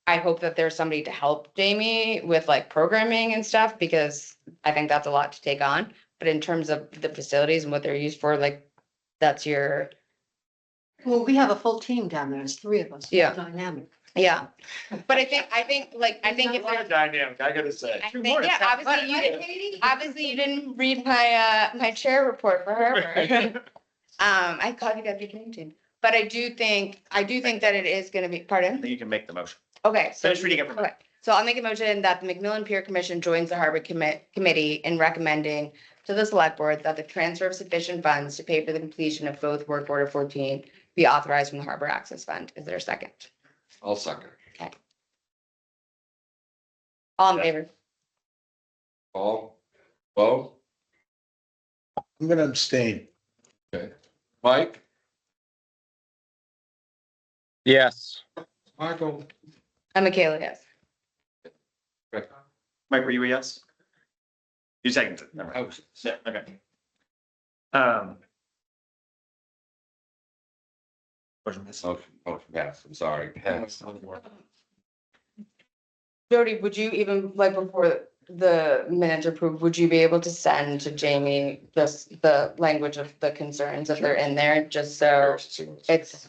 I hope that there's somebody to help Jamie with like programming and stuff, because I think that's a lot to take on. But in terms of the facilities and what they're used for, like, that's your, Well, we have a full team down there. There's 3 of us. Yeah. Dynamic. yeah. But I think if there's, Dynamic, I gotta say. I think, yeah, obviously you didn't read my, my chair report for Harvard. I called you guys your dream team, but I do think that it is gonna be, I pardon? think you can make the motion. Okay, so. Finish reading it. Okay, so I'll make a motion that the MacMillan Pier Commission joins the Harbor Committee in recommending to the select board that the transfer of sufficient funds to pay for the completion of both work order 14 be authorized from the Harbor Access Fund. Is there a second? I'll second. All in Yeah. favor? Paul? Bo? I'm gonna abstain. Mike? Yes. Michael? And Michaela, yes. Mike, were you a yes? You seconded it. Never I mind. was. Yeah, okay. Motion passes. Oh, yes, I'm sorry. Yes. Jody, would you even, like, before the minutes are approved, would you be able to send to Jamie just the language of the concerns if they're in there, just so it's,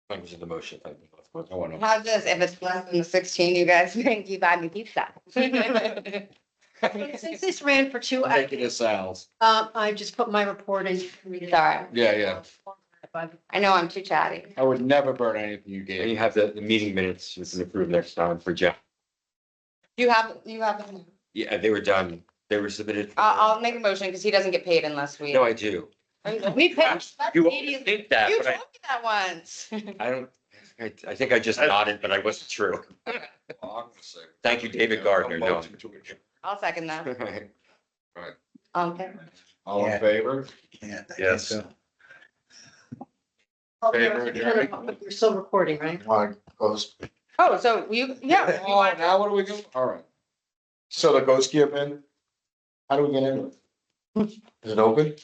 Thank you for the motion. Thank you. I wanna- how's this, if it's less than 16, you guys think you buy me pizza? Since this ran for 2 Take hours, it as Sal's. I just put my report in. Sorry, Yeah. I know I'm too chatty. I would never burn anything you And gave. you have the meeting minutes you can approve next time for Jeff. You have, Yeah, they were done. They were submitted. I'll make a motion because he doesn't get paid unless we. No, I do. We pay. You always think that, You but told me that once. I don't, I think I just nodded, but I wasn't true. Thank you, David Gardner. No. I'll second that. Okay. All in Yeah. favor? Yeah. Yes. You're still recording, right? Goes, Oh, so you, yeah. Oh, now what do we do? All right. so the ghost gear bin, how do we get in? Is it open?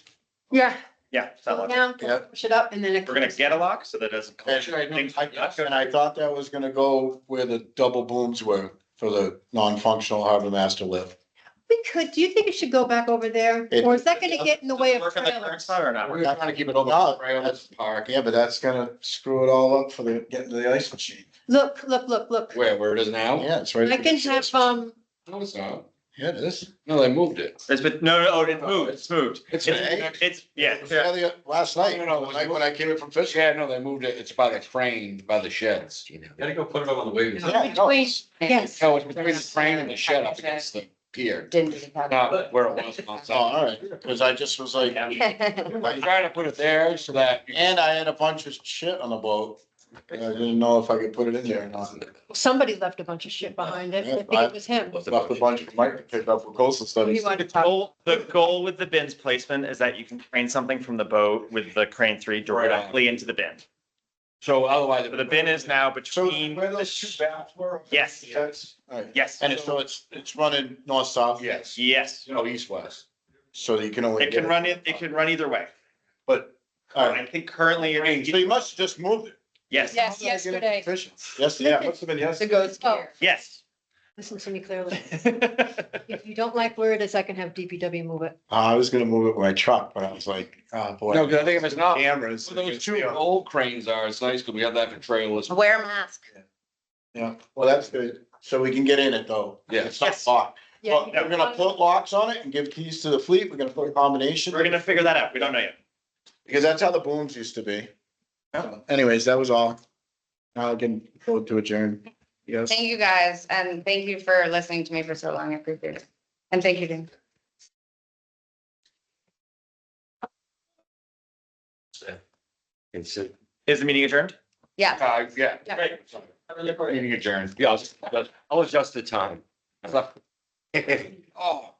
Yeah. Yeah, it's not like- Down, Yeah. push it up and then it. we're gonna get a lock so that doesn't. And I thought that was gonna go where the double booms were for the non-functional harbor master lift. We could, do you think it should go back over there? It- Or is that gonna get in the way of Work on the current trailers? spot or not? We're trying to keep it open. No, Trailers, park. Yeah, but that's gonna screw it all up for the, getting to the ice machine. Look. Where it is now? Yeah, it's right. I can have, No, it's not. Yeah, it is. No, they moved it. It's been, no, it moved, it's moved. It's Yeah. It was there last night, No, when I came in from fishing. Yeah, no, they moved it. It's by the crane, by the sheds. Gotta go put it up on the wave. in between, yes. No, it's between the crane and the shed up against the pier. Didn't really have. Not where it was on Oh, top. all right, cause I just was like, I'm trying to put it there so that. and I had a bunch of shit on the boat. I didn't know if I could put it in there or not. Somebody left a bunch of shit behind it. I think it was him. Left a bunch of Mike to pick up for coastal studies. You want to The talk? goal with the bin's placement is that you can crane something from the boat with the crane 3 directly into the bin. So otherwise. So the bin is now So between. where those two baths were? Yes. Alright. Yes. And it's running north-south? Yes. Yes, No, east-west. So you can only. it can run it can run either way. But, alright, I think currently, so you must have just moved it. yes, Yes, yesterday. Yes, yeah, it must have been The yesterday. ghost Oh. gear. yes. Listen to me clearly. If you don't like where it is, I can have DPW move it. I was gonna move it with my truck, but I was like, oh, boy. No, because I think if it's not, Cameras. where those two old cranes are, it's nice because we have that for trailers. Wear a mask. Yeah, well, that's good. So we can get in it though. Yeah. It's not Yes. locked. Yeah. Well, we're gonna put locks on it and give keys to the fleet. We're gonna put a combination. We're gonna figure that out. We don't know yet. Because that's how the booms used to be. Anyways, that was all. Now I can go to adjourn. Yes. Thank you guys, and thank you for listening to me for so long. I appreciate it. And thank you, Dean. It's a- Is the meeting adjourned? Yeah. Yeah. Yeah. Meeting adjourned. Yeah, I'll adjust the time. Oh.